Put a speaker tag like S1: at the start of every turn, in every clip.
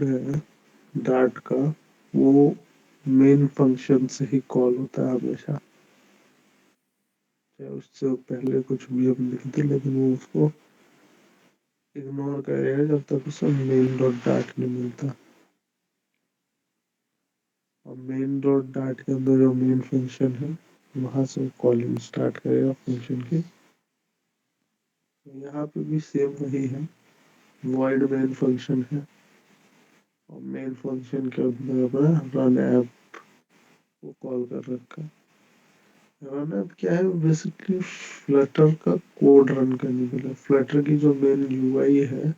S1: है डार्ट का, वो मेन फंक्शन से ही कॉल होता है हमेशा। चाहे उससे पहले कुछ भी हम लिख दें, लेकिन वो उसको इग्नोर करेगा जब तक उसे मेन डॉट डार्ट नहीं मिलता। और मेन डॉट डार्ट के अंदर जो मेन फंक्शन है, वहां से वो कॉलिंग स्टार्ट करेगा फंक्शन की। यहाँ पे भी सेम वही है, वॉइड मेन फंक्शन है और मेन फंक्शन के अंदर अपना रन ऐप को कॉल कर रखा है। रन ऐप क्या है, बेसिकली फ्लटर का कोड रन करने के लिए। फ्लटर की जो मेन यूआई है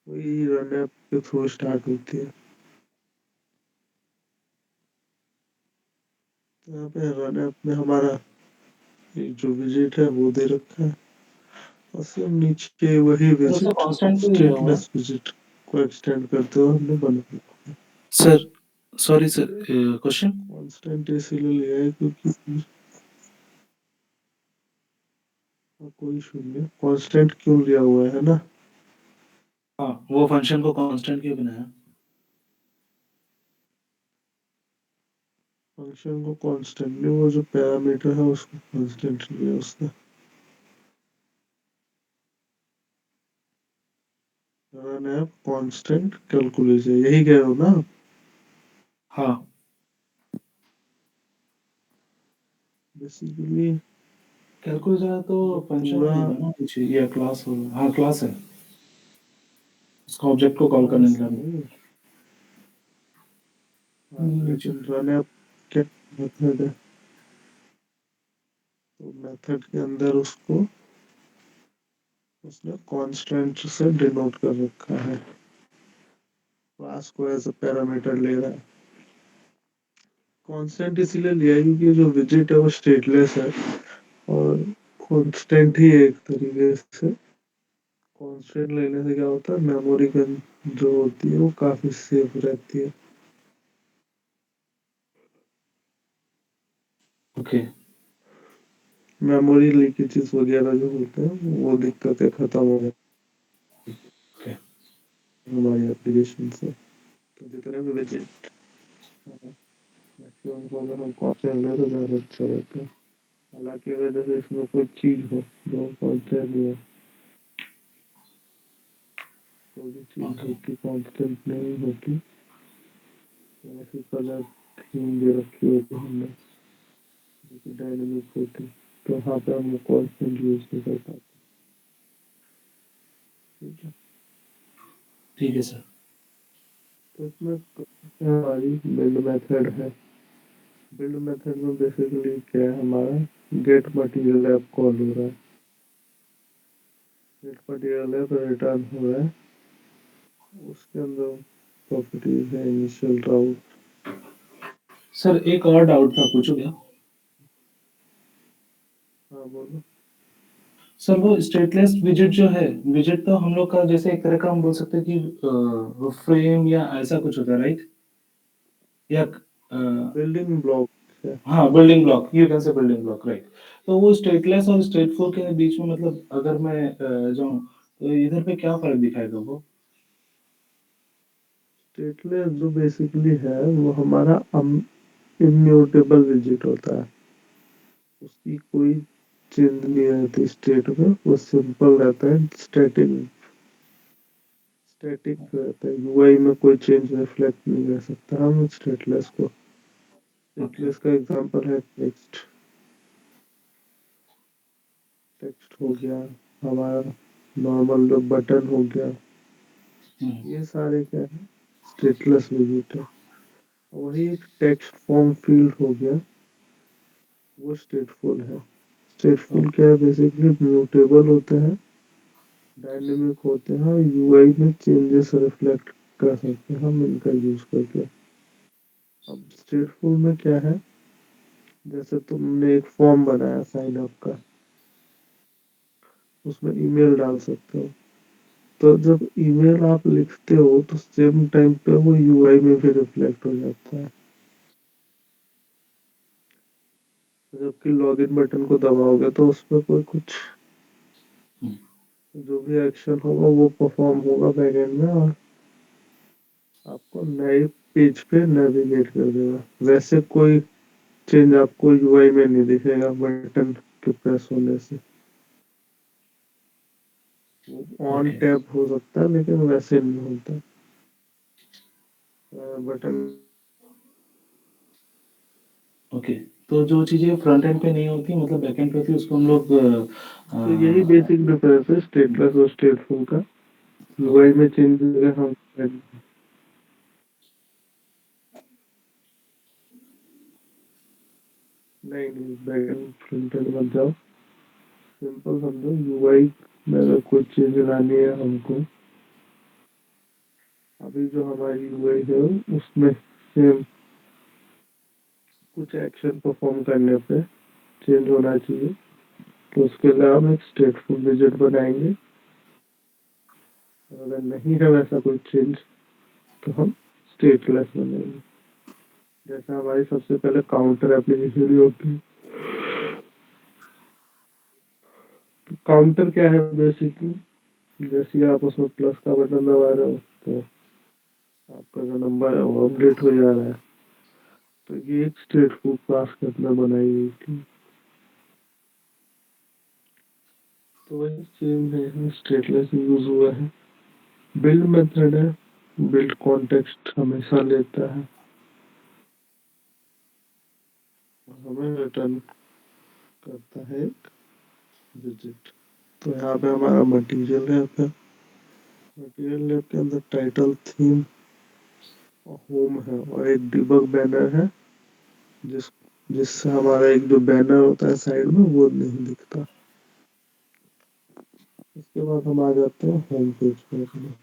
S1: वही रन ऐप के थ्रू स्टार्ट होती है। तो यहाँ पे रन ऐप में हमारा ये जो विजिट है वो दे रखा है और सेम नीचे वही
S2: सर उससे
S1: विजिट
S2: कांस्टेंट क्यों दिया हुआ है?
S1: स्टेटलेस विजिट को एक्सटेंड करते हुए हमने बना।
S2: Sir sorry sir, question.
S1: Constant इसीलिए लिया है क्योंकि कोई शून्य कांस्टेंट क्यों लिया हुआ है ना।
S2: हाँ, वो फंक्शन को कांस्टेंट क्यों बनाया?
S1: फंक्शन को कांस्टेंट नहीं, वो जो पैरामीटर है उसको कांस्टेंट लिया उसने। रन ऐप कांस्टेंट कैलकुलेशन, यही कह रहे हो ना।
S2: हाँ।
S1: बेसिकली
S2: कैलकुलेटर तो
S1: जो
S2: फंक्शन
S1: पूरा
S2: होगा ना पीछे, या क्लास होगा? हाँ, क्लास है, उसका ऑब्जेक्ट को कॉल करने
S1: क्लास
S2: के लिए।
S1: है। हाँ,
S2: नीचे।
S1: लेकिन रन ऐप क्या मेथड है, तो मेथड के अंदर उसको उसने कांस्टेंट से डिनोट कर रखा है। क्लास को एज अ पैरामीटर ले रहा है। कांस्टेंट इसीलिए लिया है क्योंकि जो विजिट है वो स्टेटलेस है और कांस्टेंट ही है एक तरीके से। कांस्टेंट लेने से क्या होता है, मेमोरी का जो होती है वो काफी सेफ रहती है।
S2: ओके।
S1: मेमोरी लीकेजेस वगैरह जो होते हैं वो दिक्कतें खत्म हो जाती
S2: ओके।
S1: हैं हमारी एप्लीकेशन से। तो जितने भी विजिट मैक्सिमम को अगर हम कांस्टेंट ले तो ज्यादा अच्छा रहता है। हालांकि अगर जैसे इसमें कोई चीज हो जो कांस्टेंट नहीं है, कोई भी चीज
S2: ओके।
S1: होती कांस्टेंट नहीं होती, तो ऐसी कलर थीम दे रखी होती हमने जो कि डायनेमिक होती, तो वहाँ पे हम कांस्टेंट यूज नहीं कर पाते। ठीक है।
S2: ठीक है सर।
S1: तो इसमें हमारी बिल्ड मेथड है। बिल्ड मेथड में बेसिकली क्या है, हमारा गेट मटेरियल ऐप कॉल हो रहा है। गेट मटेरियल ऐप रिटर्न हो रहा है, उसके अंदर प्रॉपर्टीज है इनिशियल राउट।
S2: सर एक और डाउट था, पूछो क्या?
S1: हाँ बोलो।
S2: सर वो स्टेटलेस विजेट जो है, विजेट तो हम लोग का जैसे एक तरह का हम बोल सकते हैं कि वो फ्रेम या ऐसा कुछ होता है, राइट? या
S1: बिल्डिंग ब्लॉक है।
S2: हाँ, building block, you can say building block, right. तो वो स्टेटलेस और स्टेटफुल के बीच में मतलब अगर मैं जाऊँ तो इधर पे क्या फर्क दिखाएगा वो?
S1: स्टेटलेस जो बेसिकली है वो हमारा इम्यूटेबल विजिट होता है। उसकी कोई चेंज नहीं रहती स्टेट में, वो सिंपल रहता है। स्टैटिक रहता है, यूआई में कोई चेंज रिफ्लेक्ट नहीं कर सकता हम स्टेटलेस को।
S2: ओके।
S1: स्टेटलेस का एग्जांपल है टेक्स्ट। टेक्स्ट हो गया, हमारा नॉर्मल जो बटन हो गया,
S2: हम्म।
S1: ये सारे क्या है, स्टेटलेस विजिट है। वही एक टेक्स्ट फॉर्म फील्ड हो गया, वो स्टेटफुल है। स्टेटफुल क्या है, बेसिकली म्यूटेबल होते हैं, डायनेमिक होते हैं और यूआई में चेंजेस रिफ्लेक्ट कर सकते हैं हम इनका यूज करके। अब स्टेटफुल में क्या है, जैसे तुमने एक फॉर्म बनाया साइन अप का, उसमें ईमेल डाल सकते हो। तो जब ईमेल आप लिखते हो तो सेम टाइम पे वो यूआई में भी रिफ्लेक्ट हो जाता है। जबकि लॉगिन बटन को दबाओगे तो उसमें कोई कुछ
S2: हम्म।
S1: जो भी एक्शन होगा वो परफॉर्म होगा बैकएंड में, और को नए पेज पे नेविगेट कर देगा। वैसे कोई चेंज आपको यूआई में नहीं दिखेगा बटन के प्रेस होने से। ऑन
S2: ओके,
S1: टैप हो सकता है लेकिन वैसे नहीं होता। Button
S2: okay. तो जो चीज़ें फ्रंट एंड पे नहीं होती मतलब बैक एंड पे होती है उसको हम लोग
S1: तो यही बेसिक डिफरेंस है स्टेटलेस और स्टेटफुल का। यूआई में चेंज अगर हम नहीं नहीं बैक एंड फ्रंट एंड मत जाओ। सिंपल समझो यूआई में अगर कोई चीज लानी है हमको, अभी जो हमारी यूआई है उसमें सेम कुछ एक्शन परफॉर्म करने पे चेंज होना चाहिए। तो उसके लिए हम एक स्टेटफुल विजेट बनाएंगे। और अगर नहीं है वैसा कोई चेंज तो हम स्टेटलेस बनाएंगे। जैसे हमारी सबसे पहले काउंटर एप्लीकेशन होती है। तो काउंटर क्या है बेसिकली, जैसे ही आप उसमें प्लस का बटन दबा रहे हो तो आपका जो नंबर है वो अपडेट हो जा रहा है। तो ये एक स्टेटफुल क्लास के अंदर बनाई गई थी। तो वही सेम है स्टेटलेस यूज हुआ है। बिल्ड मेथड है, बिल्ड कॉन्टेक्स्ट हमेशा लेता है, हमें रिटर्न करता है एक विजिट। तो यहाँ पे हमारा मटेरियल लैब है। मटेरियल लैब के अंदर टाइटल, थीम और होम है और एक डिबग बैनर है जिस जिससे हमारा एक जो बैनर होता है साइड में वो नहीं दिखता। इसके बाद हम आ जाते हैं होम पेज पे अपने।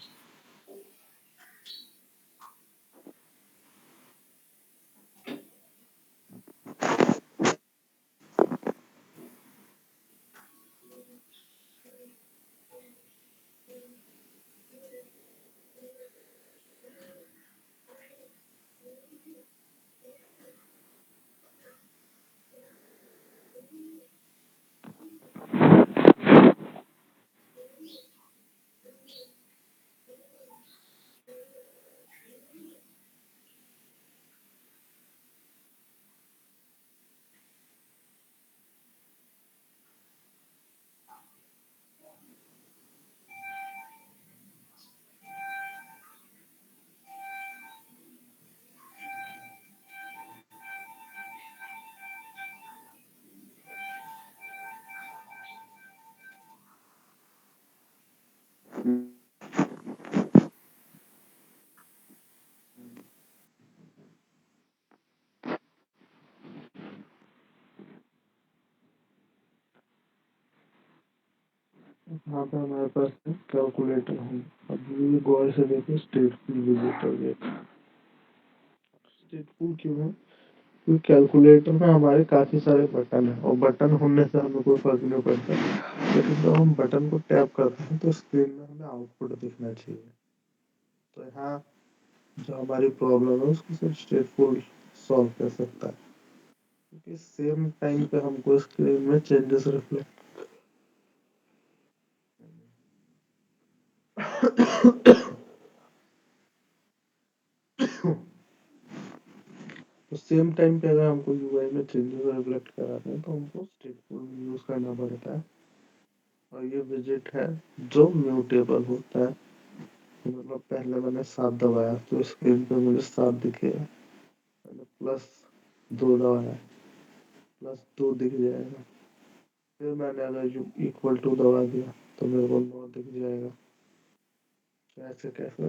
S1: यहाँ पे हमारे पास है कैलकुलेटर होम। अब ये गौर से देखो स्टेटफुल विजिटर ये स्टेटफुल क्यों है, क्योंकि कैलकुलेटर में हमारे काफी सारे बटन है और बटन होने से हमें कोई फर्क नहीं पड़ता। लेकिन जब हम बटन को टैप करते हैं तो स्क्रीन में हमें आउटपुट दिखना चाहिए। तो यहाँ जो हमारी प्रॉब्लम है उसको सिर्फ स्टेटफुल सॉल्व कर सकता है, क्योंकि सेम टाइम पे हमको स्क्रीन में चेंजेस रिफ्लेक्ट। तो सेम टाइम पे अगर हमको यूआई में चेंजेस रिफ्लेक्ट कराते हैं तो हमको स्टेटफुल यूज करना पड़ता है। और ये विजिट है जो म्यूटेबल होता है। तो मतलब पहले मैंने 7 दबाया तो स्क्रीन पे मुझे 7 दिखेगा। मैंने +2 दबाया, +2 दिख जाएगा। फिर मैंने अगर इक्वल टू दबा दिया तो मेरे को 9 दिख जाएगा। कैसे कैसे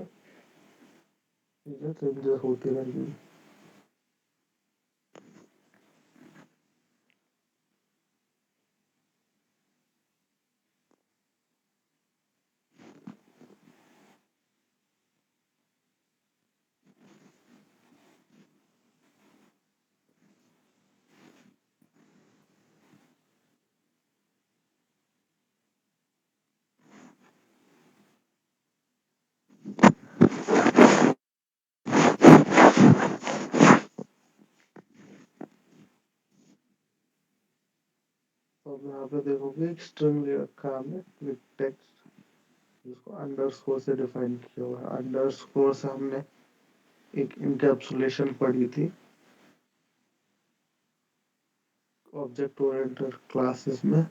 S1: चीजें चेंजेस होती रहेंगी। तो अब यहाँ पे देखोगे एक स्ट्रिंग ले रखा है हमने विद टेक्स्ट, जिसको अंडरस्कोर से डिफाइन किया हुआ है। अंडरस्कोर से हमने एक इनकैप्सुलेशन पढ़ी थी ऑब्जेक्ट ओरिएंटेड क्लासेस में।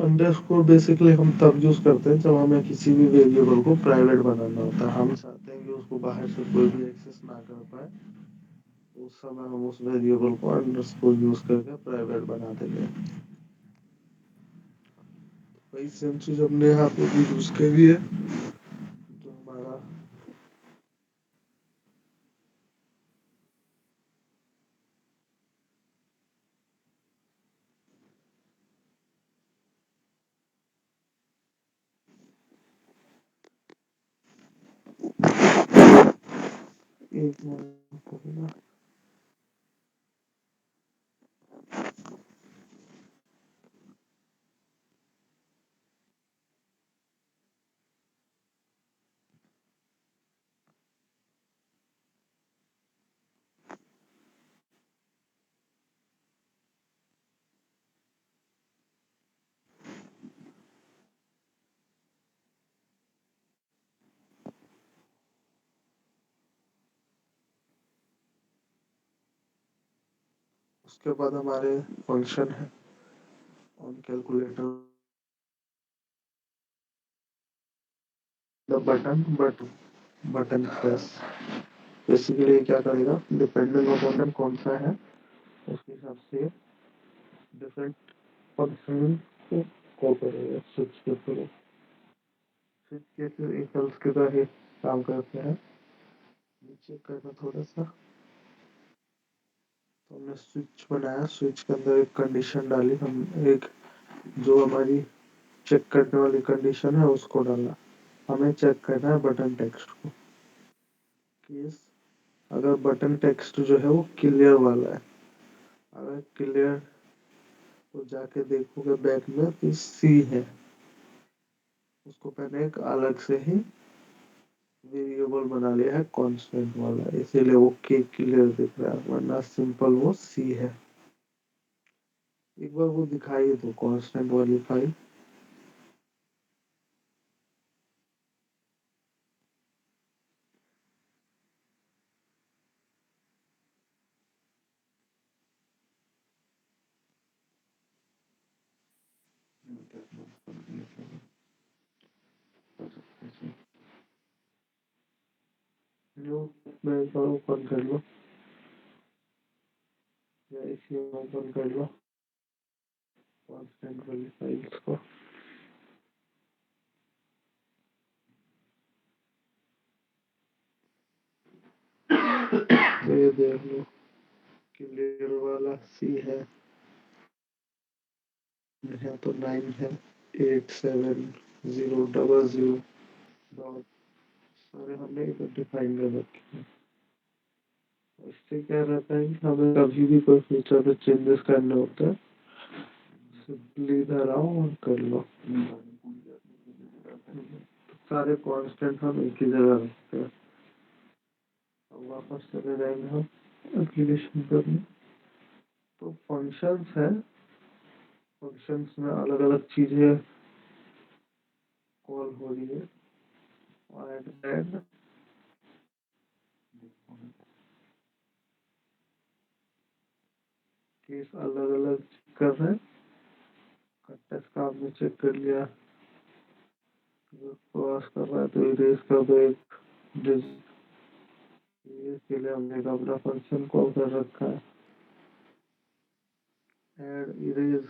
S1: अंडरस्कोर बेसिकली हम तब यूज करते हैं जब हमें किसी भी वेरिएबल को प्राइवेट बनाना होता है। हम चाहते हैं कि उसको बाहर से कोई भी एक्सेस ना कर पाए, तो उस समय हम उस वेरिएबल को अंडरस्कोर यूज करके प्राइवेट बना देंगे। वही सेम चीज हमने यहाँ पे भी यूज करी है। जो हमारा एक मिनट, उसके बाद हमारे फंक्शन है on calculator the button press. Basically ये क्या करेगा, डिपेंडिंग अपॉन कौन सा है उसके हिसाब से डिफरेंट फंक्शन को कॉल करेगा स्विच के थ्रू। स्विच के थ्रू एक एल्स के तरह ही काम करते हैं। चेक करना थोड़ा सा। तो हमने स्विच बनाया, स्विच के अंदर एक कंडीशन डाली, हम एक जो हमारी चेक करने वाली कंडीशन है उसको डाला। हमें चेक करना है बटन टेक्स्ट को। केस अगर बटन टेक्स्ट जो है वो क्लियर वाला है, अगर क्लियर तो जाके देखोगे बैक में तो सी है, उसको मैंने एक अलग से ही वेरिएबल बना लिया है कांस्टेंट वाला, इसीलिए वो के क्लियर दिख रहा है, वरना सिंपल वो सी है। एक बार वो दिखाई दो कांस्टेंट वाली फाइल। जो मैं ओपन कर लो या इसी ओपन कर लो कांस्टेंट वाली फाइल्स को। तो ये देख लो क्लियर वाला सी है तो 9 है, 87000 डॉट सारे हमने इधर डिफाइन कर रखे हैं। इससे क्या रहता है कि हमें कभी भी कोई फीचर में चेंजेस करने होते हैं, सिंपली इधर आओ और कर लो। तो सारे कांस्टेंट हम एक ही जगह रखते हैं। अब वापस चले जाएंगे हम एप्लीकेशन करने। तो फंक्शंस है, फंक्शंस में अलग अलग चीजें कॉल हो रही है। एंड केस अलग अलग कर रहे हैं। टेस्ट का आपने चेक कर लिया, क्रॉस कर रहा है तो इरेज कर दो एक डिजिट। के लिए हमने एक अपना फंक्शन कॉल कर रखा है एड इरेज।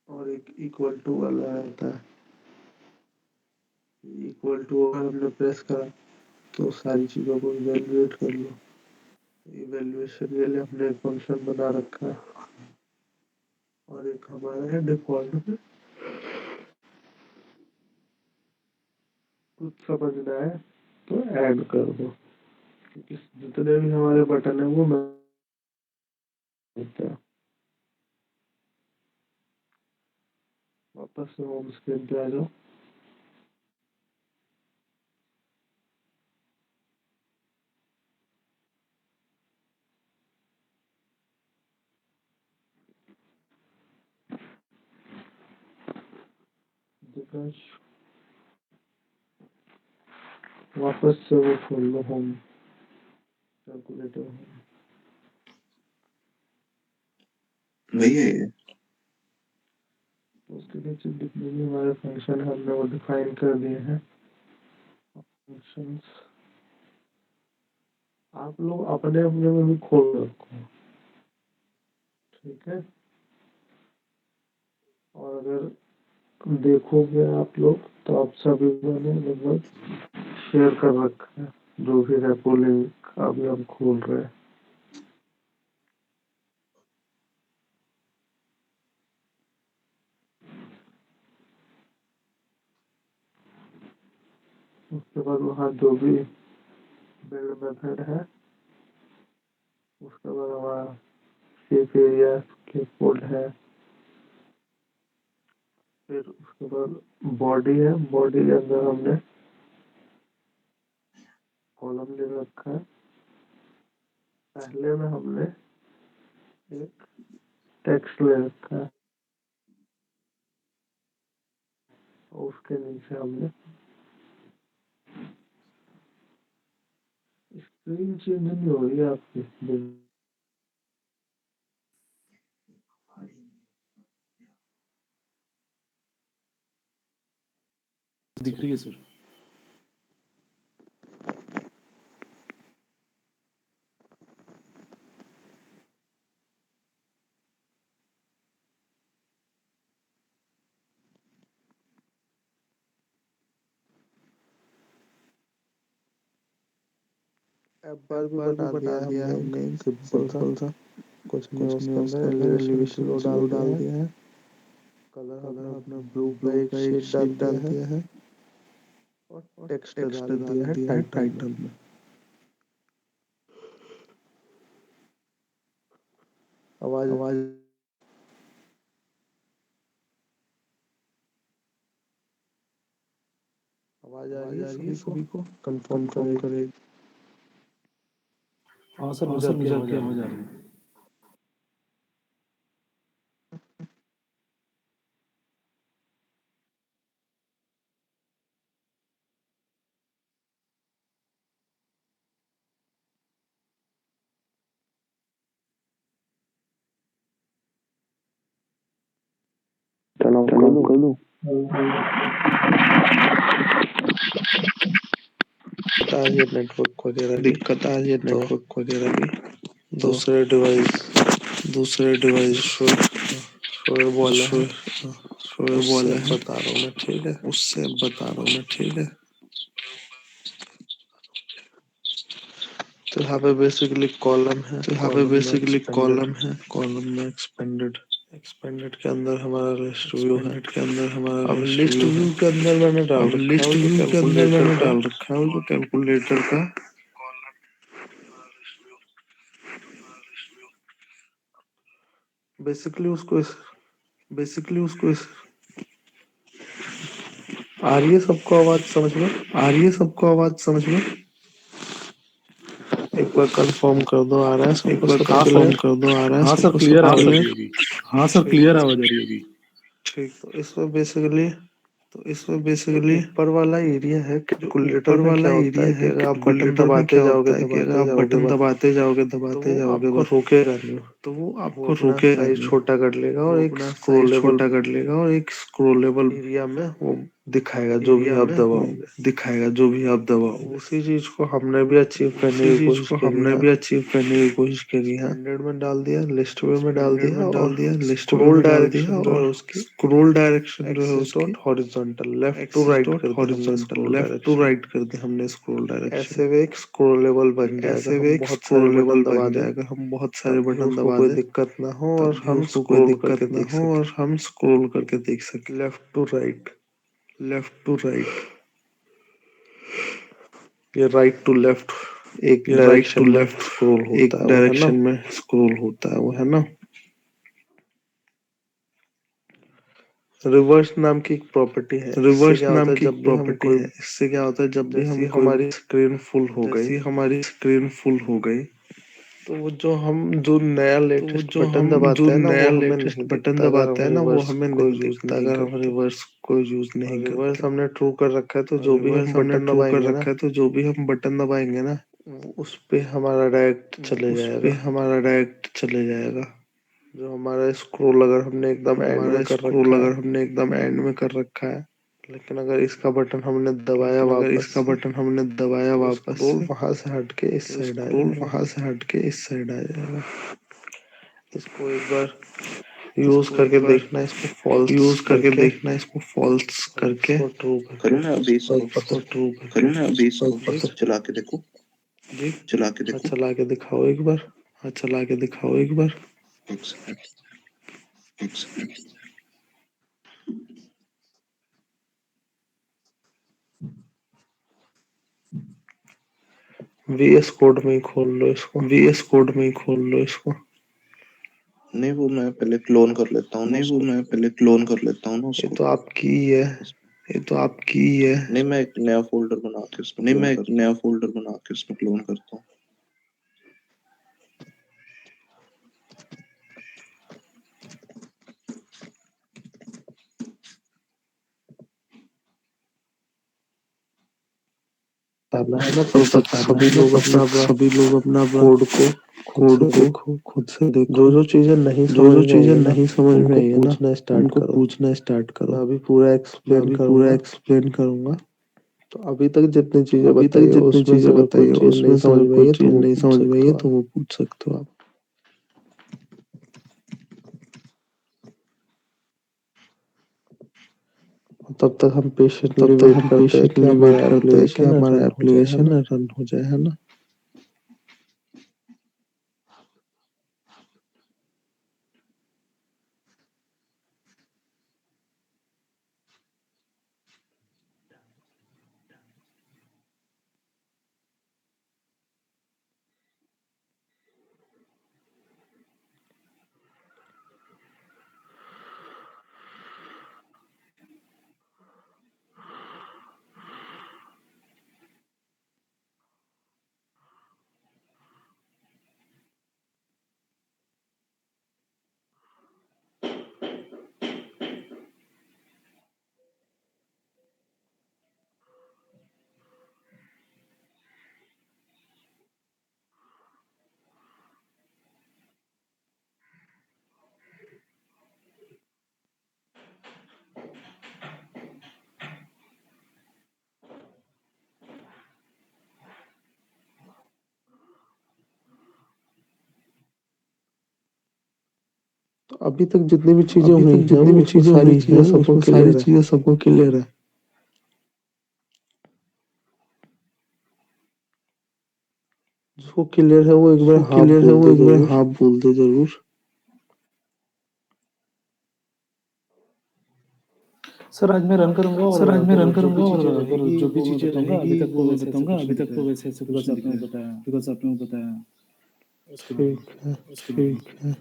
S1: और एक इक्वल टू वाला रहता है, इक्वल टू अगर हमने प्रेस करा तो सारी चीजों को इवेल्युएट कर लो। इवेल्युएशन के लिए हमने एक फंक्शन बना रखा है और एक हमारा है डिफॉल्ट में। कुछ समझना है तो ऐड कर दो, क्योंकि जितने भी हमारे बटन है वो होता है। वापस से होम स्क्रीन पे आ जाओ। प्रकाश वापस से वो खोल लो होम कैलकुलेटर।
S2: वही है ये।
S1: तो उसके नीचे जितने भी हमारे फंक्शन है हमने वो डिफाइन कर दिए हैं फंक्शंस। आप लोग अपने अपने में भी खोल रखो, ठीक है। और अगर देखोगे आप लोग तो आप सभी ने लगभग शेयर कर रखा है जो भी रेपो लिंक अभी हम खोल रहे हैं। उसके बाद वहाँ जो भी बिल्ड मेथड है, उसके बाद हमारा शेप एरिया के कोड है, फिर उसके बाद बॉडी है। बॉडी के अंदर हमने कॉलम ले रखा है। पहले में हमने एक टेक्स्ट ले रखा है और उसके नीचे हमने स्क्रीन चेंज नहीं हो रही है आपकी।
S2: दिख रही है सर।
S1: ऐप बार भी
S2: बार भी
S1: बना
S2: बता
S1: दिया है
S2: दिया है
S1: हमने एक
S2: हमने एक
S1: सिंपल सा, कुछ नहीं
S2: कुछ नहीं
S1: उसके अंदर
S2: उसके अंदर
S1: एलिवेशन
S2: एलिवेशन
S1: जीरो
S2: जीरो
S1: डाल दिया
S2: डाल
S1: है।
S2: दिया है।
S1: कलर हमने
S2: कलर
S1: अपना
S2: अपना
S1: ब्लू का
S2: ब्लू
S1: एक
S2: का एक
S1: शेड डाल
S2: शेड
S1: दिया
S2: डाल
S1: है
S2: दिया है
S1: और
S2: और
S1: टेक्स्ट
S2: टेक्स्ट
S1: डाल
S2: डाल
S1: दिया है
S2: दिया है
S1: टाइटल में।
S2: टाइटल में।
S1: आवाज
S2: आवाज
S1: आवाज आ रही
S2: आवाज
S1: है
S2: आ रही है
S1: सभी को?
S2: सभी को?
S1: कंफर्म
S2: कंफर्म
S1: करे।
S2: करे।
S1: हाँ सर,
S2: हाँ
S1: मुझे
S2: सर,
S1: आपकी
S2: मुझे
S1: आवाज
S2: आपकी
S1: आ रही
S2: आवाज आ
S1: है।
S2: रही है।
S1: टर्न ऑफ कर दूं? आ रही है नेटवर्क वगैरह की
S2: दिक्कत आ रही है
S1: तो
S2: नेटवर्क वगैरह की तो
S1: दूसरे डिवाइस
S2: दूसरे डिवाइस
S1: शोएब वाला है,
S2: शोएब
S1: उससे
S2: वाला है,
S1: बता रहा हूँ मैं, ठीक है।
S2: उससे बता रहा हूँ मैं, ठीक है।
S1: तो यहाँ पे बेसिकली कॉलम है,
S2: तो यहाँ पे
S1: कॉलम में
S2: बेसिकली
S1: एक्सपेंडेड।
S2: कॉलम है, कॉलम में एक्सपेंडेड।
S1: एक्सपेंडेड के अंदर हमारा लिस्ट व्यू है।
S2: एक्सपेंडेड के अंदर हमारा
S1: अब
S2: लिस्ट
S1: लिस्ट
S2: व्यू है।
S1: व्यू के अंदर मैंने डाल
S2: अब
S1: रखा है
S2: लिस्ट
S1: वो जो
S2: व्यू के अंदर
S1: कैलकुलेटर
S2: मैंने
S1: का।
S2: डाल रखा है वो जो कैलकुलेटर का।
S1: बेसिकली उसको
S2: बेसिकली उसको
S1: आ रही है सबको आवाज समझ में?
S2: आ रही है सबको आवाज समझ में?
S1: एक बार कंफर्म कर दो आ रहा है
S2: एक
S1: सबको
S2: बार
S1: सब
S2: कंफर्म
S1: क्लियर?
S2: कर दो आ रहा है
S1: हाँ सर,
S2: सबको सब
S1: क्लियर आवाज आ रही
S2: क्लियर?
S1: है अभी।
S2: हाँ सर,
S1: ठीक
S2: क्लियर आवाज आ रही है अभी।
S1: ठीक। तो इसमें बेसिकली
S2: तो इसमें
S1: जो
S2: बेसिकली
S1: ऊपर वाला एरिया है
S2: जो
S1: कैलकुलेटर
S2: ऊपर
S1: में
S2: वाला
S1: क्या होता
S2: एरिया
S1: है कि
S2: है
S1: अगर आप बटन
S2: कैलकुलेटर में
S1: दबाते
S2: क्या
S1: जाओगे
S2: होता है कि अगर
S1: दबाते
S2: आप
S1: जाओगे
S2: बटन
S1: बस,
S2: दबाते जाओगे
S1: तो
S2: दबाते
S1: वो
S2: जाओगे
S1: आपको
S2: बस,
S1: रोकेगा नहीं।
S2: तो वो
S1: वो
S2: आपको
S1: अपना
S2: रोकेगा
S1: साइज
S2: नहीं।
S1: छोटा कर लेगा और
S2: वो
S1: एक
S2: अपना साइज
S1: स्क्रोलेबल
S2: छोटा कर लेगा और एक स्क्रोलेबल
S1: एरिया में वो दिखाएगा जो भी
S2: एरिया
S1: आप
S2: में वो
S1: दबाओगे।
S2: दिखाएगा जो भी आप दबाओगे।
S1: उसी चीज को हमने भी अचीव करने
S2: उसी
S1: की
S2: चीज
S1: कोशिश
S2: को
S1: करी
S2: हमने
S1: है।
S2: भी अचीव करने की कोशिश करी है।
S1: एक्सपेंडेड में डाल दिया, लिस्ट व्यू में डाल
S2: एक्सपेंडेड
S1: दिया
S2: में
S1: और
S2: डाल दिया, लिस्ट व्यू
S1: स्क्रोल
S2: में डाल दिया
S1: डायरेक्शन जो है
S2: और
S1: उसकी
S2: स्क्रोल डायरेक्शन जो है
S1: एक्सिस
S2: उसकी
S1: dot horizontal left to
S2: axis
S1: right
S2: dot
S1: कर दी हमने
S2: horizontal
S1: scroll
S2: left to
S1: direction.
S2: Right कर दी हमने स्क्रोल डायरेक्शन।
S1: ऐसे वे एक स्क्रोलेबल बन जाएगा,
S2: ऐसे वे
S1: हम
S2: एक
S1: बहुत सारे बटन
S2: स्क्रोलेबल
S1: दबा
S2: बन
S1: दें
S2: जाएगा, हम बहुत सारे
S1: तब भी
S2: बटन
S1: उसको
S2: दबा
S1: कोई
S2: दें
S1: दिक्कत ना हो
S2: तब
S1: और
S2: भी
S1: हम
S2: उसको कोई
S1: स्क्रोल करके
S2: दिक्कत ना
S1: देख
S2: हो
S1: सकें
S2: और हम स्क्रोल करके देख सकें
S1: left to right.
S2: Left to right.
S1: ये राइट टू लेफ्ट एक
S2: ये राइट टू
S1: डायरेक्शन में स्क्रोल
S2: लेफ्ट एक
S1: होता है वो, है ना।
S2: डायरेक्शन में स्क्रोल होता है वो, है ना।
S1: रिवर्स नाम की एक प्रॉपर्टी है, इससे
S2: रिवर्स
S1: क्या होता
S2: नाम
S1: है
S2: की
S1: जब
S2: एक
S1: भी हम
S2: प्रॉपर्टी
S1: कोई,
S2: है, इससे क्या होता है जब भी
S1: जैसी
S2: हम कोई
S1: हमारी स्क्रीन फुल हो गई
S2: जैसी हमारी स्क्रीन फुल हो गई
S1: तो वो जो नया
S2: तो वो
S1: लेटेस्ट
S2: जो
S1: बटन
S2: हम जो
S1: दबाते हैं ना वो
S2: नया
S1: हमें
S2: लेटेस्ट
S1: नहीं
S2: बटन
S1: दिखता अगर
S2: दबाते
S1: हम
S2: हैं ना वो
S1: रिवर्स
S2: हमें
S1: को
S2: नहीं
S1: यूज
S2: दिखता
S1: नहीं
S2: अगर हम
S1: करते।
S2: रिवर्स को यूज
S1: और
S2: नहीं
S1: रिवर्स
S2: करते।
S1: हमने ट्रू कर रखा है तो
S2: और
S1: जो भी हम
S2: रिवर्स हमने
S1: बटन
S2: ट्रू कर
S1: दबाएंगे ना
S2: रखा है तो जो भी हम बटन दबाएंगे ना
S1: उस पे हमारा डायरेक्ट चले
S2: उस पे
S1: जाएगा।
S2: हमारा डायरेक्ट चले जाएगा।
S1: जो हमारा स्क्रोल अगर हमने
S2: जो
S1: एकदम एंड में
S2: हमारा
S1: कर
S2: स्क्रोल
S1: रखा है,
S2: अगर हमने एकदम एंड में कर रखा है,
S1: लेकिन अगर इसका बटन हमने दबाया
S2: लेकिन अगर
S1: वापस
S2: इसका
S1: से
S2: बटन हमने दबाया
S1: तो
S2: वापस
S1: स्क्रोल
S2: से
S1: वहां से हट के इस
S2: तो
S1: साइड आ
S2: स्क्रोल
S1: जाएगा।
S2: वहां से हट के इस साइड आ जाएगा।
S1: इसको एक बार यूज
S2: इसको
S1: करके
S2: एक बार
S1: देखना, इसको फॉल्स
S2: यूज करके
S1: करके
S2: देखना, इसको फॉल्स
S1: और
S2: करके।
S1: इसको ट्रू करके
S2: करूँ मैं अभी
S1: और
S2: इसको
S1: ऊपर से
S2: ट्रू करके करूँ मैं अभी इसको
S1: ऊपर से
S2: चला के देखूं।
S1: जी।
S2: चला के
S1: हाँ
S2: देखूं।
S1: चला के दिखाओ एक बार।
S2: हाँ चला के दिखाओ एक बार। एक सेकंड। एक सेकंड।
S1: वीएस कोड में ही खोल लो इसको।
S2: वीएस कोड में ही खोल लो इसको। नहीं वो मैं पहले क्लोन कर लेता हूँ ना
S1: नहीं वो
S2: उसको। मैं पहले क्लोन कर लेता हूँ ना
S1: ये
S2: उसको।
S1: तो आपकी ही है।
S2: ये तो आपकी ही है। नहीं मैं एक नया फोल्डर बना के उसमें नहीं मैं एक नया फोल्डर बना के उसमें क्लोन करता हूँ।
S1: बताना है ना
S2: तो
S1: तब
S2: तब
S1: तक
S2: बताना
S1: सभी
S2: है ना
S1: लोग
S2: तब
S1: अपना
S2: तक
S1: अपना
S2: सभी लोग अपना अपना
S1: कोड को खुद
S2: कोड
S1: से
S2: को
S1: देखो।
S2: खुद से देखो।
S1: जो जो चीजें नहीं
S2: जो
S1: समझ
S2: जो
S1: में
S2: चीजें
S1: आएगी ना
S2: नहीं समझ में
S1: उनको
S2: आई है ना
S1: पूछना स्टार्ट
S2: उनको
S1: करो।
S2: पूछना स्टार्ट
S1: मैं
S2: करो।
S1: अभी पूरा
S2: मैं
S1: एक्सप्लेन
S2: अभी पूरा
S1: करूंगा।
S2: एक्सप्लेन करूंगा।
S1: तो अभी तक जितनी चीजें
S2: अभी तक
S1: बताई है
S2: जितनी
S1: उसमें से
S2: चीजें
S1: अगर कोई
S2: बताई है
S1: चीज नहीं
S2: उसमें से
S1: समझ
S2: अगर
S1: में आई
S2: कोई
S1: है तो
S2: चीज
S1: वो
S2: नहीं
S1: पूछ
S2: समझ में आई
S1: सकते
S2: है
S1: हो
S2: तो
S1: आप।
S2: वो पूछ सकते हो आप।
S1: तब तक हम पेशेंटली
S2: तब तक
S1: वेट
S2: हम
S1: करते हैं कि
S2: पेशेंटली वेट
S1: हमारा
S2: करते हैं कि
S1: एप्लीकेशन
S2: हमारा
S1: रन हो जाए, है
S2: एप्लीकेशन
S1: ना।
S2: रन हो जाए, है ना।
S1: तो अभी तक जितनी भी चीजें
S2: अभी
S1: हुई
S2: तक
S1: हैं
S2: जितनी भी
S1: उसमें
S2: चीजें
S1: सारी
S2: हुई
S1: चीजें
S2: हैं
S1: सबको
S2: उसमें सारी
S1: क्लियर है।
S2: चीजें सबको क्लियर है।
S1: जिसको क्लियर है वो एक बार
S2: जिसको
S1: हाँ
S2: क्लियर है
S1: बोल
S2: वो
S1: दे
S2: एक बार
S1: जरूर।
S2: हाँ बोल दे जरूर। सर आज मैं रन करूंगा और
S3: सर आज मैं
S2: अगर
S3: रन
S2: जो
S3: करूंगा
S2: भी
S3: और
S2: चीजें
S3: अगर
S2: रहेगी
S3: जो भी
S2: वो मैं
S3: चीजें
S2: बताऊंगा।
S3: रहेगी
S2: अभी तक
S3: वो
S2: तो
S3: मैं
S2: वैसे ऐसा
S3: बताऊंगा।
S2: कुछ
S3: अभी
S2: नहीं
S3: तक तो
S2: बताया
S3: वैसे ऐसे कुछ
S2: बिकॉज
S3: नहीं
S2: आपने
S3: बताया
S2: बताया।
S3: बिकॉज आपने बताया उसके बाद
S1: ठीक है।
S3: उसके बाद
S2: ठीक है।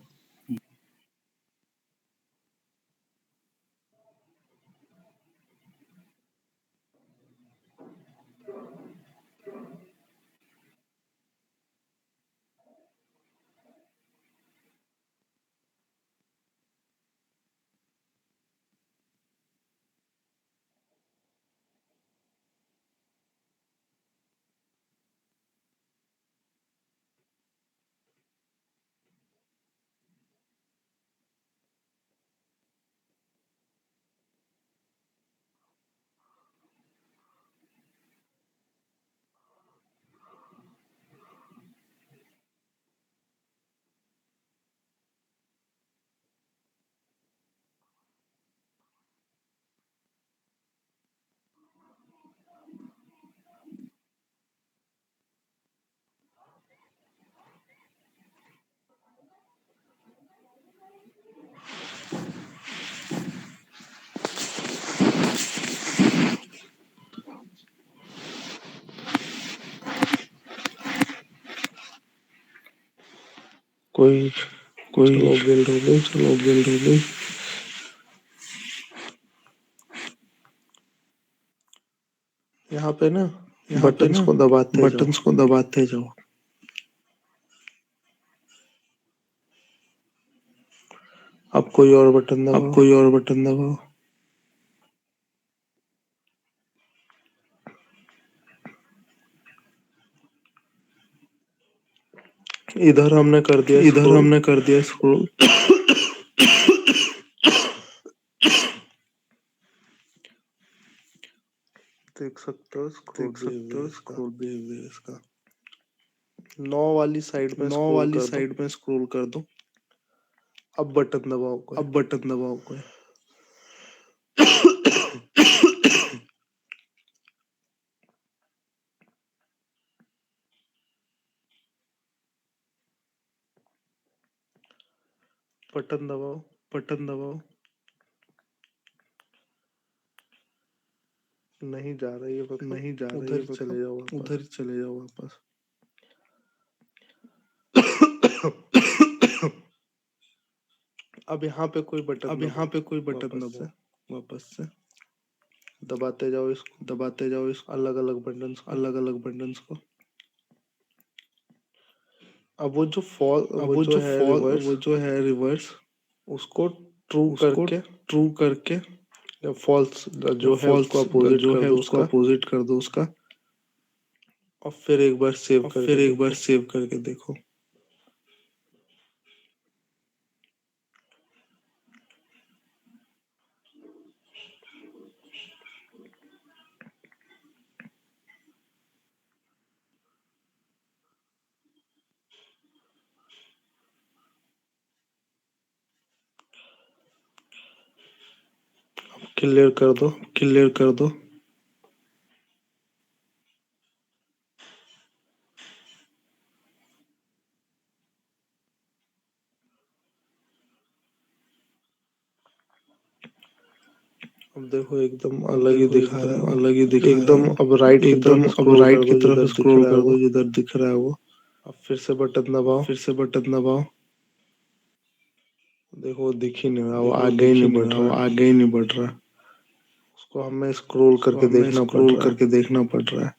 S1: कोई
S2: कोई
S1: चलो बिल्ड हो गई।
S2: चलो बिल्ड हो गई।
S1: यहाँ पे ना
S2: यहाँ पे
S1: बटन्स
S2: ना
S1: को दबाते जाओ।
S2: बटन्स को दबाते जाओ।
S1: अब कोई और बटन
S2: अब
S1: दबाओ।
S2: कोई और बटन दबाओ।
S1: इधर हमने कर दिया
S2: इधर
S1: स्क्रॉल।
S2: हमने कर दिया स्क्रॉल।
S1: देख सकते हो स्क्रॉल
S2: देख सकते
S1: बिहेवियर
S2: हो
S1: इसका।
S2: स्क्रॉल बिहेवियर इसका।
S1: 9 वाली साइड में
S2: 9
S1: स्क्रॉल
S2: वाली
S1: कर दो।
S2: साइड में स्क्रॉल कर दो।
S1: अब बटन दबाओ कोई।
S2: अब बटन दबाओ कोई।
S1: बटन दबाओ।
S2: बटन दबाओ।
S1: नहीं जा रही है मतलब
S2: नहीं जा रही
S1: उधर
S2: है
S1: ही चले
S2: मतलब
S1: जाओ वापस।
S2: उधर ही चले जाओ वापस।
S1: अब यहाँ पे कोई बटन
S2: अब यहाँ
S1: दबाओ।
S2: पे कोई बटन
S1: वापस से
S2: दबाओ वापस से।
S1: दबाते जाओ इसको।
S2: दबाते जाओ इसको।
S1: अलग अलग बटन्स को।
S2: अलग अलग बटन्स को।
S1: अब वो जो फॉल
S2: अब
S1: वो
S2: वो
S1: जो
S2: जो
S1: है
S2: फॉल
S1: रिवर्स
S2: वो जो है रिवर्स
S1: उसको ट्रू
S2: उसको
S1: करके
S2: ट्रू करके
S1: या फॉल्स
S2: या
S1: जो है उसको
S2: फॉल्स
S1: अपोजिट
S2: जो
S1: कर
S2: है
S1: दो
S2: उसको
S1: उसका।
S2: अपोजिट कर दो उसका।
S1: और फिर एक बार सेव
S2: और
S1: करके
S2: फिर एक बार
S1: देखो।
S2: सेव करके देखो।
S1: क्लियर कर दो।
S2: क्लियर कर दो।
S1: अब देखो एकदम
S2: अब
S1: अलग ही
S2: देखो
S1: दिखा रहा है
S2: एकदम
S1: वो।
S2: अलग ही दिखा रहा है
S1: एकदम
S2: वो।
S1: अब राइट की
S2: एकदम
S1: तरफ
S2: अब
S1: स्क्रॉल कर
S2: राइट की
S1: दो
S2: तरफ
S1: जिधर दिख
S2: स्क्रॉल
S1: रहा है
S2: कर
S1: वो।
S2: दो जिधर दिख रहा है वो।
S1: अब फिर से बटन दबाओ।
S2: फिर से बटन दबाओ।
S1: देखो वो दिख ही नहीं रहा, वो
S2: देखो
S1: आगे ही
S2: दिख ही
S1: नहीं
S2: नहीं
S1: बढ़
S2: रहा,
S1: रहा
S2: वो
S1: है।
S2: आगे ही नहीं बढ़ रहा।
S1: उसको हमें स्क्रॉल
S2: उसको
S1: करके
S2: हमें
S1: देखना पड़
S2: स्क्रॉल
S1: रहा है।
S2: करके देखना पड़ रहा है।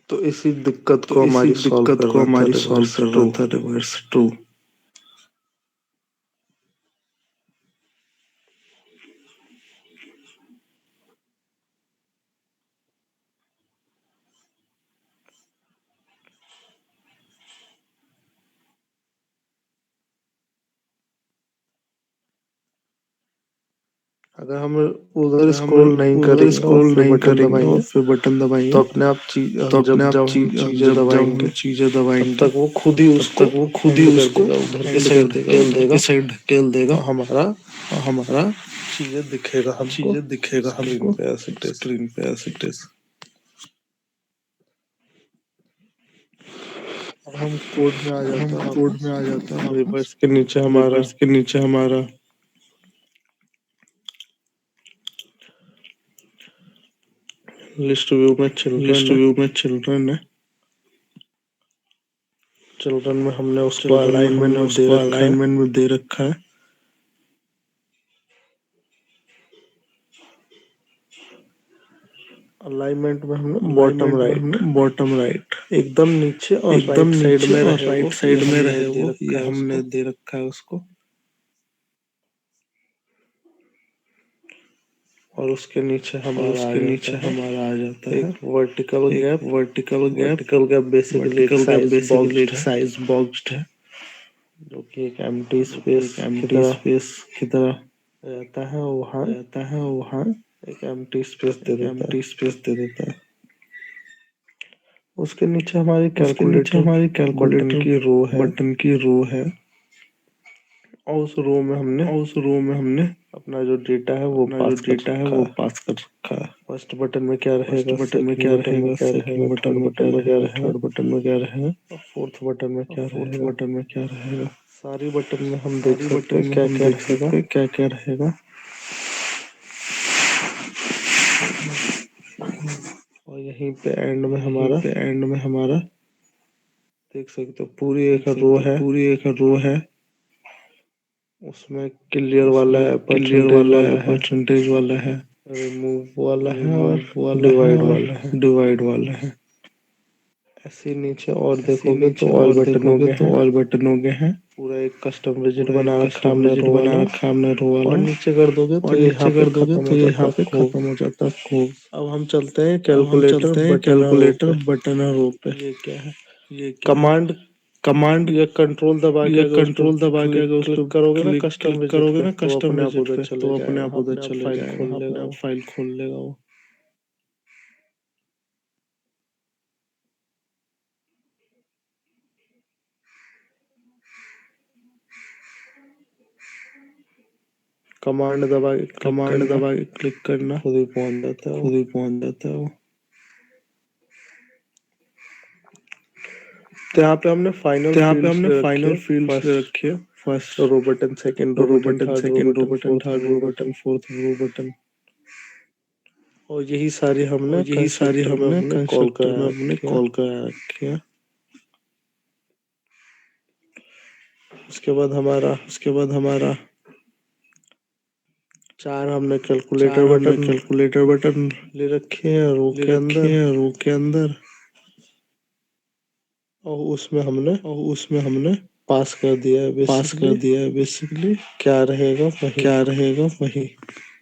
S1: तो इसी दिक्कत
S2: तो
S1: को
S2: इसी
S1: हमारी सॉल्व
S2: दिक्कत
S1: कर
S2: को
S1: रहा था
S2: हमारी सॉल्व
S1: रिवर्स
S2: कर रहा
S1: ट्रू।
S2: था रिवर्स ट्रू।
S1: अगर हम उधर
S2: अगर हम
S1: स्क्रॉल नहीं
S2: उधर
S1: करेंगे और
S2: स्क्रॉल
S1: फिर
S2: नहीं
S1: बटन
S2: करेंगे और
S1: दबाएंगे
S2: फिर बटन दबाएंगे
S1: तो अपने आप
S2: तो अपने
S1: जब
S2: आप
S1: जब हम चीजें
S2: जब जब हम
S1: दबाएंगे
S2: चीजें
S1: तब
S2: दबाएंगे
S1: तक वो खुद ही
S2: तब
S1: उसको
S2: तक वो खुद ही
S1: एंड कर
S2: उसको
S1: देगा, उधर की
S2: एंड कर
S1: साइड
S2: देगा,
S1: ढकेल
S2: उधर
S1: देगा।
S2: की साइड ढकेल देगा।
S1: और हमारा
S2: और हमारा
S1: चीजें दिखेगा हमको
S2: चीजें दिखेगा
S1: स्क्रीन
S2: हमको
S1: पे ऐसे तैसे।
S2: स्क्रीन पे एज इट इज।
S1: अब हम कोड में आ
S2: हम
S1: जाते हैं
S2: कोड
S1: वापस।
S2: में आ जाते हैं वापस।
S1: रिवर्स के नीचे हमारा
S2: रिवर्स के नीचे हमारा
S1: लिस्ट व्यू में चिल्ड्रन
S2: लिस्ट
S1: है।
S2: व्यू में चिल्ड्रन है।
S1: चिल्ड्रन में हमने उसको
S2: चिल्ड्रन में
S1: अलाइनमेंट
S2: हमने
S1: में दे
S2: उसको
S1: रखा है।
S2: अलाइनमेंट में दे रखा है।
S1: अलाइनमेंट में हमने बॉटम
S2: अलाइनमेंट में
S1: राइट
S2: हमने बॉटम राइट
S1: एकदम नीचे और
S2: एकदम
S1: राइट साइड
S2: नीचे
S1: में
S2: और
S1: रहे
S2: राइट
S1: वो, ये
S2: साइड में
S1: हमने
S2: रहे
S1: दे
S2: वो,
S1: रखा
S2: ये
S1: है
S2: हमने
S1: उसको।
S2: दे रखा है उसको।
S1: और उसके नीचे
S2: और
S1: हमारा आ
S2: उसके
S1: जाता
S2: नीचे
S1: है
S2: हमारा आ जाता है
S1: एक वर्टिकल
S2: एक
S1: gap.
S2: Vertical gap.
S1: Vertical gap basically एक
S2: vertical gap
S1: size
S2: basically
S1: boxed
S2: एक
S1: है,
S2: साइज बॉक्स्ड है,
S1: जो कि एक एम्प्टी
S2: जो कि
S1: स्पेस
S2: एक
S1: की
S2: एम्प्टी
S1: तरह
S2: स्पेस की तरह
S1: रहता है। वहाँ
S2: रहता है। वहाँ
S1: एक एम्प्टी स्पेस दे
S2: एक
S1: देता है।
S2: एम्प्टी स्पेस दे देता है।
S1: उसके नीचे हमारी
S2: उसके नीचे
S1: कैलकुलेटर
S2: हमारी
S1: बटन
S2: कैलकुलेटर
S1: की रो है।
S2: बटन की रो है।
S1: और उस रो में हमने
S2: और उस रो में हमने
S1: अपना जो डेटा है वो
S2: अपना जो
S1: पास कर
S2: डेटा है
S1: रखा
S2: वो
S1: है।
S2: पास कर रखा है।
S1: फर्स्ट बटन में क्या
S2: फर्स्ट
S1: रहेगा,
S2: बटन में
S1: सेकंड
S2: क्या
S1: बटन में
S2: रहेगा,
S1: क्या रहेगा,
S2: सेकंड बटन
S1: थर्ड
S2: में क्या
S1: बटन में क्या
S2: रहेगा,
S1: रहेगा
S2: थर्ड बटन में क्या रहेगा,
S1: और फोर्थ बटन में
S2: और
S1: क्या
S2: फोर्थ
S1: रहेगा।
S2: बटन में क्या रहेगा।
S1: सारी बटन में हम देख
S2: सारी
S1: सकते
S2: बटन
S1: हैं
S2: में
S1: क्या
S2: हम
S1: क्या
S2: देख
S1: रहेगा।
S2: सकते हैं क्या क्या रहेगा।
S1: और यहीं पे एंड में
S2: और यहीं
S1: हमारा
S2: पे एंड में हमारा
S1: देख सकते हो पूरी
S2: देख
S1: एक रो
S2: सकते हो
S1: है।
S2: पूरी एक रो है।
S1: उसमें क्लियर वाला
S2: उसमें
S1: है,
S2: क्लियर
S1: परसेंटेज
S2: वाला है,
S1: वाला है,
S2: परसेंटेज वाला है,
S1: रिमूव वाला है और
S2: रिमूव वाला है
S1: डिवाइड
S2: और
S1: वाला है।
S2: डिवाइड वाला है।
S1: ऐसे ही नीचे और
S3: ऐसे
S1: देखोगे तो
S3: नीचे
S1: ऑल
S3: और
S1: बटन हो
S3: देखोगे
S1: गए
S3: तो
S1: हैं।
S3: ऑल बटन हो गए हैं।
S1: पूरा एक कस्टम विजेट
S3: पूरा
S1: बना
S3: एक
S1: रखा
S3: कस्टम
S1: हमने
S3: विजेट
S1: रो
S3: बना
S1: वाला।
S3: रखा हमने रो
S1: और
S3: वाला।
S1: नीचे कर दोगे
S3: और
S1: तो ये यहाँ
S3: नीचे
S1: पे
S3: कर दोगे
S1: खत्म हो
S3: तो ये
S1: जाता
S3: यहाँ
S1: है
S3: पे
S1: खूब।
S3: खत्म हो जाता है खूब।
S1: अब हम चलते हैं
S3: अब हम
S1: कैलकुलेटर
S3: चलते हैं
S1: बटन और रो
S3: कैलकुलेटर
S1: पे।
S3: बटन और रो पे।
S1: ये क्या है?
S3: ये क्या है?
S1: कमांड
S3: कमांड
S1: या कंट्रोल दबा के
S3: या
S1: अगर उस पर
S3: कंट्रोल दबा के अगर उस
S1: क्लिक
S3: पर
S1: करोगे ना कस्टम
S3: क्लिक
S1: विजेट
S3: करोगे
S1: पे
S3: ना
S1: तो
S3: कस्टम
S1: अपने आप
S3: विजेट
S1: उधर
S3: पे
S1: चले
S3: तो अपने
S1: जाएगा,
S3: आप उधर
S1: अपने आप
S3: चले
S1: फाइल
S3: जाएगा,
S1: खोल
S3: अपने
S1: लेगा
S3: आप
S1: वो।
S3: फाइल खोल लेगा वो।
S1: कमांड दबा के क्लिक
S3: कमांड
S1: करना,
S3: दबा के क्लिक करना,
S1: खुद ही पहुंच जाता है वो।
S3: खुद ही पहुंच जाता है वो।
S1: तो यहाँ पे हमने फाइनल
S3: तो यहाँ पे
S1: फील्ड्स
S3: हमने
S1: ले रखी
S3: फाइनल
S1: है।
S3: फील्ड्स ले
S1: फर्स्ट
S3: रखी है। First
S1: row button, second row
S3: row
S1: button,
S3: button,
S1: third row
S3: second row
S1: button,
S3: button,
S1: fourth
S3: third
S1: row
S3: row
S1: button.
S3: Button, fourth row button.
S1: और यही सारी
S3: और
S1: हमने
S3: यही सारी
S1: कंस्ट्रक्टर में
S3: हमने
S1: हमने कॉल
S3: कंस्ट्रक्टर
S1: करा
S3: में हमने
S1: रखी है।
S3: कॉल करा रखी है।
S1: उसके बाद हमारा चार हमने कैलकुलेटर
S3: चार हमने
S1: बटन
S3: कैलकुलेटर बटन
S1: ले रखे हैं रो
S3: ले
S1: के
S3: रखे
S1: अंदर।
S3: हैं रो के अंदर।
S1: और उसमें हमने
S3: और उसमें हमने
S1: पास कर दिया है
S3: पास कर
S1: बेसिकली।
S3: दिया है बेसिकली।
S1: क्या रहेगा वही।
S3: क्या रहेगा वही।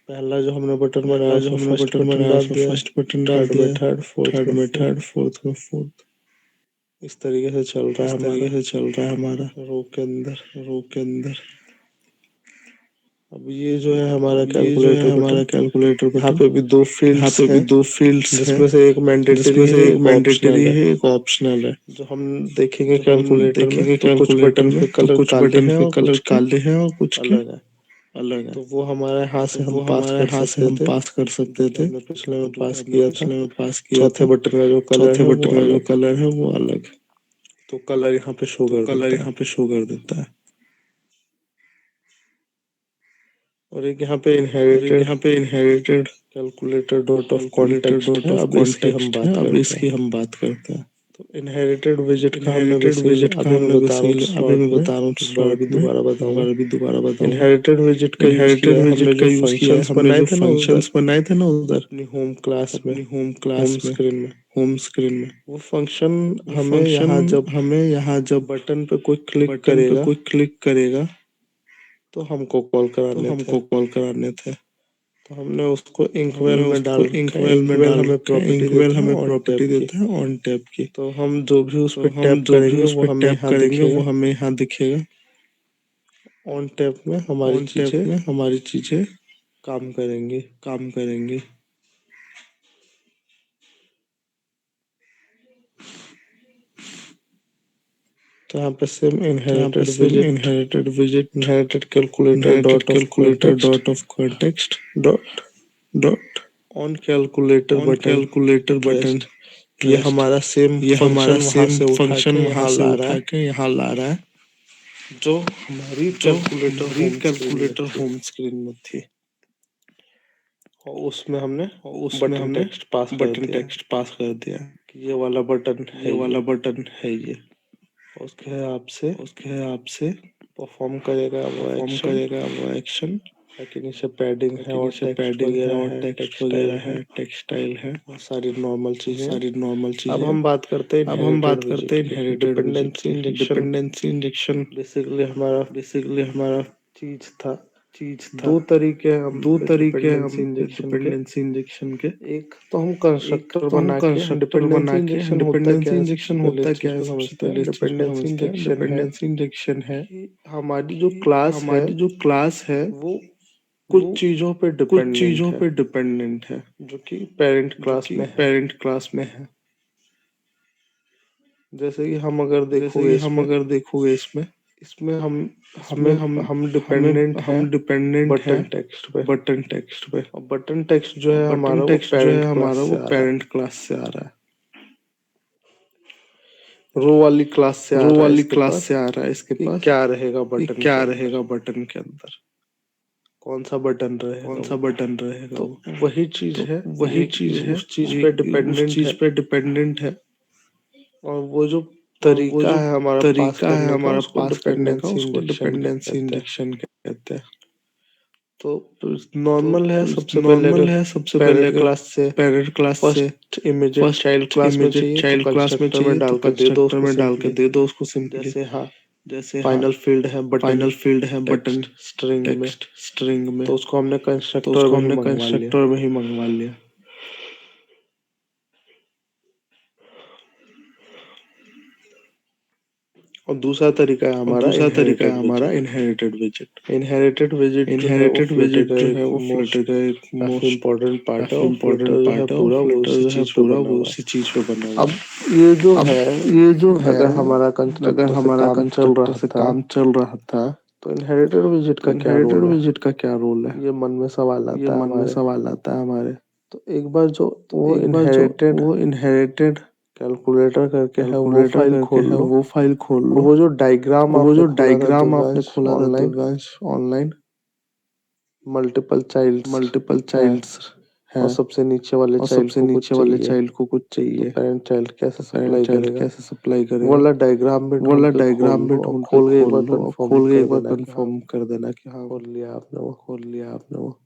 S1: पहला जो हमने बटन बनाया
S3: पहला जो
S1: उसमें
S3: हमने
S1: फर्स्ट
S3: बटन
S1: बटन
S3: बनाया
S1: डाल
S3: उसमें
S1: दिया है,
S3: फर्स्ट बटन डाल
S1: थर्ड
S3: दिया
S1: में
S3: है,
S1: थर्ड, फोर्थ
S3: थर्ड
S1: में
S3: में
S1: फोर्थ।
S3: थर्ड, फोर्थ में फोर्थ।
S1: इस तरीके से चल रहा है
S3: इस
S1: हमारा
S3: तरीके से चल रहा है हमारा
S1: रो के अंदर।
S3: रो के अंदर।
S1: अब ये जो है हमारा
S3: अब ये जो है
S1: कैलकुलेटर
S3: हमारा
S1: बटन।
S3: कैलकुलेटर
S1: यहाँ
S3: बटन।
S1: पे भी दो
S3: यहाँ
S1: फील्ड्स
S3: पे भी
S1: हैं,
S3: दो फील्ड्स हैं,
S1: जिसमें से एक मैंडेटरी
S3: जिसमें
S1: है
S3: से एक
S1: एक
S3: मैंडेटरी
S1: ऑप्शनल है।
S3: है एक ऑप्शनल है।
S1: जो हम देखेंगे
S3: जो हम
S1: कैलकुलेटर में
S3: देखेंगे
S1: तो कुछ
S3: कैलकुलेटर
S1: बटन
S3: में
S1: के
S3: तो
S1: कलर
S3: कुछ
S1: काले
S3: बटन
S1: हैं
S3: के
S1: और
S3: कलर
S1: कुछ के
S3: काले हैं और कुछ के
S1: अलग है।
S3: अलग है।
S1: तो वो हमारे हाथ
S3: तो
S1: से हम
S3: वो
S1: पास
S3: हमारे
S1: कर
S3: हाथ से
S1: सकते
S3: हम
S1: थे,
S3: पास कर
S1: जो
S3: सकते
S1: कि
S3: थे,
S1: हमने पिछले में
S3: जो कि
S1: पास
S3: हमने
S1: किया था।
S3: पिछले में पास किया
S1: चौथे
S3: था।
S1: बटन का जो कलर
S3: चौथे
S1: है वो
S3: बटन का जो
S1: अलग,
S3: कलर है वो अलग।
S1: तो कलर यहाँ पे शो
S3: तो
S1: कर
S3: कलर
S1: देता है।
S3: यहाँ पे शो कर देता है।
S1: और एक यहाँ पे
S3: और एक
S1: इनहेरिटेड
S3: यहाँ पे inherited
S1: calculator dot of
S3: calculator
S1: context
S3: dot
S1: है,
S3: ऑफ
S1: अब इसकी हम
S3: कॉन्टेक्स्ट है।
S1: बात
S3: अब
S1: करते हैं।
S3: इसकी हम बात करते हैं।
S1: तो इनहेरिटेड विजेट का हमने
S3: इनहेरिटेड
S1: बेसिकली
S3: विजेट का
S1: अभी मैं
S3: हमने
S1: बता रहा हूँ
S3: बेसिकली अभी
S1: शॉर्ट
S3: मैं
S1: में,
S3: बता रहा हूँ
S1: एक बार अभी
S3: शॉर्ट में,
S1: दोबारा
S3: एक बार
S1: बताऊंगा।
S3: अभी दोबारा बताऊंगा।
S1: इनहेरिटेड विजेट का यूज किया
S3: इनहेरिटेड
S1: है हमने,
S3: विजेट का
S1: जो
S3: यूज किया है
S1: फंक्शंस
S3: हमने,
S1: बनाए
S3: जो
S1: थे ना उधर
S3: फंक्शंस बनाए थे ना उधर
S1: अपनी होम क्लास में,
S3: अपनी होम
S1: होम
S3: क्लास में,
S1: स्क्रीन में।
S3: होम स्क्रीन में।
S1: वो फंक्शन
S3: वो
S1: हमें
S3: फंक्शन
S1: यहाँ जब
S3: हमें यहाँ जब
S1: बटन पे कोई क्लिक
S3: बटन पे
S1: करेगा
S3: कोई क्लिक करेगा
S1: तो हमको कॉल
S3: तो
S1: कराने थे।
S3: हमको कॉल कराने थे।
S1: तो हमने उसको
S3: तो
S1: इंकवेल
S3: हमने
S1: में डाल
S3: उसको
S1: रखा है।
S3: इंकवेल में
S1: इंकवेल
S3: डाल
S1: हमें
S3: रखा है।
S1: प्रॉपर्टी
S3: इंकवेल
S1: देता है
S3: हमें
S1: ऑन
S3: प्रॉपर्टी
S1: टैब की।
S3: देता है ऑन टैब की।
S1: तो हम जो भी उस
S3: तो
S1: पर
S3: हम
S1: टैप
S3: जो भी
S1: करेंगे
S3: उस
S1: वो
S3: पर
S1: हमें
S3: टैप
S1: यहाँ
S3: करेंगे वो
S1: दिखेगा।
S3: हमें यहाँ दिखेगा।
S1: ऑन टैब में हमारी
S3: ऑन टैब
S1: चीजें
S3: में हमारी चीजें
S1: काम करेंगी।
S3: काम करेंगी।
S1: तो यहाँ पे सेम
S3: तो यहाँ पे
S1: inherited
S3: same
S1: विजेट,
S3: inherited विजेट,
S1: inherited calculator
S3: inherited
S1: dot of
S3: calculator
S1: context
S3: dot of context
S1: dot
S3: dot
S1: on calculator
S3: on
S1: button
S3: calculator button
S1: trace. ये
S3: ट्रेस्ट।
S1: हमारा सेम
S3: ये हमारा
S1: फंक्शन वहां
S3: सेम
S1: से उठा
S3: फंक्शन
S1: के
S3: वहां
S1: यहाँ
S3: से
S1: ला रहा
S3: उठा
S1: है,
S3: के यहाँ ला रहा है,
S1: जो हमारी
S3: जो
S1: कैलकुलेटर
S3: हमारी
S1: होम स्क्रीन में
S3: कैलकुलेटर
S1: थी।
S3: होम स्क्रीन में थी।
S1: और उसमें हमने
S3: और उसमें
S1: बटन
S3: हमने
S1: टेक्स्ट पास कर
S3: बटन
S1: दिया
S3: टेक्स्ट पास कर दिया
S1: कि ये वाला बटन
S3: कि ये
S1: है
S3: वाला
S1: ये।
S3: बटन है ये।
S1: उसके आपसे
S3: उसके आपसे
S1: परफॉर्म करेगा वो
S3: परफॉर्म
S1: एक्शन,
S3: करेगा वो एक्शन,
S1: लेकिन नीचे पैडिंग है
S3: ताकि
S1: और
S3: नीचे
S1: टेक्स्ट
S3: पैडिंग है
S1: वगैरह
S3: और
S1: है,
S3: टेक्स्ट
S1: टेक्सटाइल
S3: वगैरह
S1: है,
S3: है, टेक्सटाइल है,
S1: वो सारी नॉर्मल
S3: वो
S1: चीजें हैं।
S3: सारी नॉर्मल
S1: अब
S3: चीजें हैं।
S1: हम बात करते हैं
S3: अब हम
S1: इनहेरिटेड
S3: बात करते
S1: विजेट
S3: हैं
S1: की,
S3: इनहेरिटेड विजेट
S1: डिपेंडेंसी
S3: की।
S1: इंजेक्शन।
S3: डिपेंडेंसी इंजेक्शन
S1: बेसिकली हमारा
S3: बेसिकली हमारा
S1: चीज था,
S3: चीज था।
S1: दो तरीके हैं हम
S3: दो
S1: पे
S3: तरीके हैं हम
S1: डिपेंडेंसी इंजेक्शन के।
S3: डिपेंडेंसी इंजेक्शन के।
S1: एक तो हम
S3: एक
S1: कंस्ट्रक्टर
S3: तो हम
S1: बना के,
S3: कंस्ट्रक्टर
S1: डिपेंडेंसी
S3: बना के,
S1: इंजेक्शन होता
S3: डिपेंडेंसी
S1: क्या है सबसे
S3: इंजेक्शन
S1: पहले
S3: होता
S1: इस
S3: क्या
S1: चीज
S3: है
S1: को
S3: सबसे
S1: समझते हैं।
S3: पहले इस चीज को
S1: डिपेंडेंसी
S3: समझते हैं।
S1: इंजेक्शन है
S3: डिपेंडेंसी इंजेक्शन है
S1: कि हमारी जो
S3: कि
S1: क्लास है
S3: हमारी जो क्लास है
S1: वो
S3: वो
S1: कुछ चीजों पे
S3: कुछ
S1: डिपेंडेंट
S3: चीजों
S1: है,
S3: पे डिपेंडेंट है,
S1: जो कि पेरेंट
S3: जो
S1: क्लास
S3: कि
S1: में है।
S3: पेरेंट क्लास में है।
S1: जैसे कि हम अगर
S3: जैसे
S1: देखोगे
S3: कि हम
S1: इसमें,
S3: अगर देखोगे इसमें
S1: इसमें हम
S3: इसमें
S1: हमें हम
S3: हमें
S1: डिपेंडेंट है
S3: हम डिपेंडेंट है
S1: बटन टेक्स्ट पे।
S3: बटन टेक्स्ट पे।
S1: और बटन टेक्स्ट जो
S3: और
S1: है
S3: बटन
S1: हमारा वो
S3: टेक्स्ट जो है
S1: पेरेंट क्लास
S3: हमारा
S1: से
S3: वो
S1: आ रहा है,
S3: पेरेंट क्लास से आ रहा है,
S1: रो वाली क्लास से आ
S3: रो
S1: रहा है
S3: वाली
S1: इसके
S3: क्लास
S1: पास
S3: से आ रहा है इसके
S1: कि
S3: पास
S1: क्या रहेगा
S3: कि
S1: बटन के
S3: क्या
S1: अंदर,
S3: रहेगा बटन के अंदर,
S1: कौन सा बटन रहेगा
S3: कौन सा
S1: वो।
S3: बटन रहेगा
S1: तो
S3: वो।
S1: वही चीज
S3: तो
S1: है,
S3: वही
S1: ये कि
S3: चीज है,
S1: उस चीज
S3: ये
S1: पे
S3: कि उस
S1: डिपेंडेंट
S3: चीज
S1: है।
S3: पे डिपेंडेंट है।
S1: और वो जो
S3: और वो
S1: तरीका
S3: जो
S1: है हमारा पास
S3: तरीका है
S1: करने का
S3: हमारा
S1: उसको
S3: पास करने का
S1: डिपेंडेंसी
S3: उसको
S1: इंजेक्शन
S3: डिपेंडेंसी
S1: कहते हैं।
S3: इंजेक्शन कहते हैं। तो नॉर्मल है सबसे पहले
S2: नॉर्मल
S3: अगर
S2: है सबसे पहले
S3: पैरेंट
S2: अगर
S3: क्लास से
S2: पैरेंट क्लास से
S3: first immediate child
S2: first
S3: class में
S2: इमीडिएट
S3: चाहिए तो
S2: चाइल्ड क्लास में
S3: कंस्ट्रक्टर में
S2: चाहिए तो
S3: डाल के दे दो
S2: कंस्ट्रक्टर
S3: उसको
S2: में डाल के
S3: सिंपली।
S2: दे दो उसको सिंपली।
S3: जैसे हाँ
S2: जैसे हाँ
S3: फाइनल फील्ड है बटन
S2: फाइनल फील्ड है बटन
S3: टेक्स्ट स्ट्रिंग में,
S2: टेक्स्ट स्ट्रिंग में,
S3: तो उसको हमने
S2: तो
S3: कंस्ट्रक्टर
S2: उसको
S3: में ही
S2: हमने
S3: मंगवा लिया।
S2: कंस्ट्रक्टर में ही मंगवा लिया।
S3: और दूसरा तरीका है
S2: और
S3: हमारा
S2: दूसरा तरीका है
S3: इनहेरिटेड
S2: हमारा
S3: visit.
S2: Inherited visit.
S3: Inherited visit जो है वो
S2: इनहेरिटेड
S3: फ्लटर
S2: विजिट
S3: का
S2: जो
S3: एक
S2: है वो
S3: मोस्ट
S2: फ्लटर का एक
S3: काफी
S2: मोस्ट
S3: इम्पोर्टेंट पार्ट है
S2: काफी
S3: और
S2: इम्पोर्टेंट
S3: फ्लटर जो है
S2: पार्ट है और
S3: पूरा वो
S2: फ्लटर
S3: उसी
S2: जो है
S3: चीज पे
S2: पूरा
S3: बना
S2: वो
S3: हुआ है।
S2: उसी चीज पे बना हुआ
S3: अब
S2: है।
S3: ये जो
S2: अब
S3: है
S2: ये जो है
S3: अगर हमारा
S2: अगर
S3: कंस्ट्रक्टर से
S2: हमारा
S3: काम चल
S2: कंस्ट्रक्टर
S3: रहा
S2: से
S3: था
S2: काम चल रहा था
S3: तो इनहेरिटेड विजिट
S2: तो
S3: का क्या
S2: इनहेरिटेड
S3: रोल है,
S2: विजिट का क्या रोल है,
S3: ये मन में सवाल
S2: ये
S3: आता है
S2: मन में
S3: हमारे।
S2: सवाल आता है हमारे।
S3: तो एक बार जो
S2: तो
S3: वो
S2: एक बार जो
S3: इनहेरिटेड
S2: वो इनहेरिटेड
S3: कैलकुलेटर करके है वो
S2: कैलकुलेटर
S3: फाइल
S2: करके
S3: खोल
S2: है
S3: लो
S2: वो फाइल खोल
S3: और
S2: लो
S3: वो जो डायग्राम
S2: और वो
S3: आपने
S2: जो
S3: खोला था
S2: डायग्राम आपने
S3: दिव्यांश
S2: खोला था
S3: online
S2: Divyansh online
S3: multiple childs
S2: multiple
S3: है
S2: चाइल्ड्स
S3: और
S2: हैं
S3: सबसे नीचे वाले
S2: और
S3: चाइल्ड
S2: सबसे
S3: को कुछ
S2: नीचे वाले
S3: चाहिए
S2: चाइल्ड को कुछ
S3: तो
S2: चाहिए
S3: पेरेंट चाइल्ड कैसे
S2: तो पेरेंट
S3: सप्लाई
S2: चाइल्ड
S3: करेगा।
S2: कैसे सप्लाई
S3: वो
S2: करेगा।
S3: वाला डायग्राम भी
S2: वो
S3: ढूंढ
S2: वाला
S3: के खोल
S2: डायग्राम भी
S3: लो और
S2: ढूंढ के
S3: खोल के एक
S2: खोल
S3: बार
S2: लो और
S3: कंफर्म
S2: खोल के
S3: कर
S2: एक बार
S3: देना कि हाँ
S2: कंफर्म कर देना कि हाँ
S3: खोल लिया आपने वो।
S2: खोल लिया आपने वो।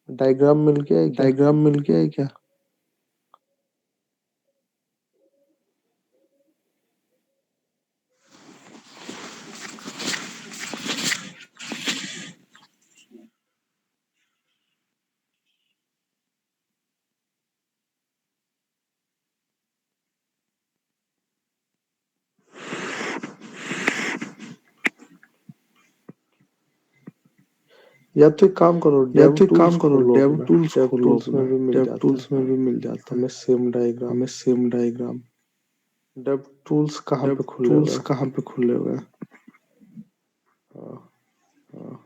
S3: डायग्राम मिल गया है क्या।
S2: डायग्राम मिल गया है क्या।
S3: या तो एक काम करो
S2: या
S3: डेव
S2: तो एक
S3: टूल्स
S2: काम करो
S3: खोलो
S2: डेव
S3: अपना,
S2: टूल्स
S3: डेव
S2: खोलो
S3: टूल्स में
S2: अपना।
S3: भी मिल
S2: डेव
S3: जाता है
S2: टूल्स में भी मिल जाता है
S3: हमें सेम डायग्राम।
S2: हमें सेम डायग्राम।
S3: डेव टूल्स कहाँ
S2: डेव
S3: पे खुले हुए
S2: टूल्स
S3: हैं।
S2: कहाँ पे खुले हुए हैं।
S3: हाँ,
S2: हाँ,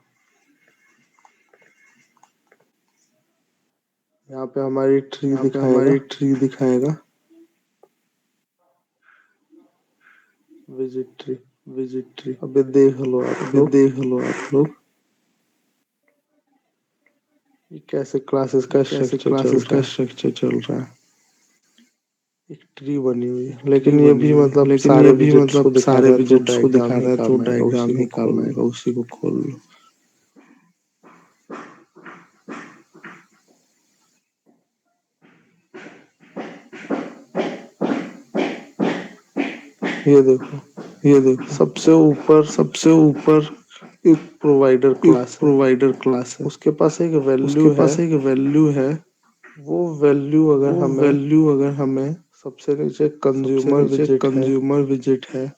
S3: यहाँ पे हमारी ट्री
S2: यहाँ पे
S3: दिखाएगा
S2: हमारी ट्री दिखाएगा
S3: विजिट ट्री।
S2: Visit tree.
S3: अभी देख लो आप
S2: अभी
S3: लोग
S2: देख लो आप लोग
S3: ये कैसे क्लासेस
S2: ये
S3: का
S2: कैसे
S3: स्ट्रक्चर चल
S2: क्लासेस
S3: रहा
S2: का
S3: है।
S2: स्ट्रक्चर चल रहा है।
S3: एक ट्री बनी हुई
S2: एक
S3: है
S2: ट्री
S3: लेकिन ये
S2: बनी
S3: भी
S2: हुई है
S3: मतलब
S2: लेकिन
S3: सारे
S2: ये भी
S3: विजिट्स को
S2: मतलब
S3: दिखा
S2: सारे
S3: रहा है तो
S2: विजिट्स को
S3: डायग्राम
S2: दिखा
S3: ही
S2: रहा है तो
S3: काम आएगा उसी
S2: डायग्राम ही
S3: को
S2: काम
S3: खोल लो।
S2: आएगा उसी को खोल लो।
S3: ये देखो
S2: ये देखो
S3: सबसे ऊपर
S2: सबसे ऊपर
S3: एक प्रोवाइडर
S2: एक
S3: क्लास है,
S2: प्रोवाइडर क्लास है।
S3: उसके पास एक
S2: उसके
S3: वैल्यू है।
S2: पास एक वैल्यू है।
S3: वो वैल्यू अगर
S2: वो
S3: हमें
S2: वैल्यू अगर हमें
S3: सबसे नीचे
S2: सबसे
S3: कंज्यूमर
S2: नीचे
S3: विजिट है
S2: कंज्यूमर विजिट है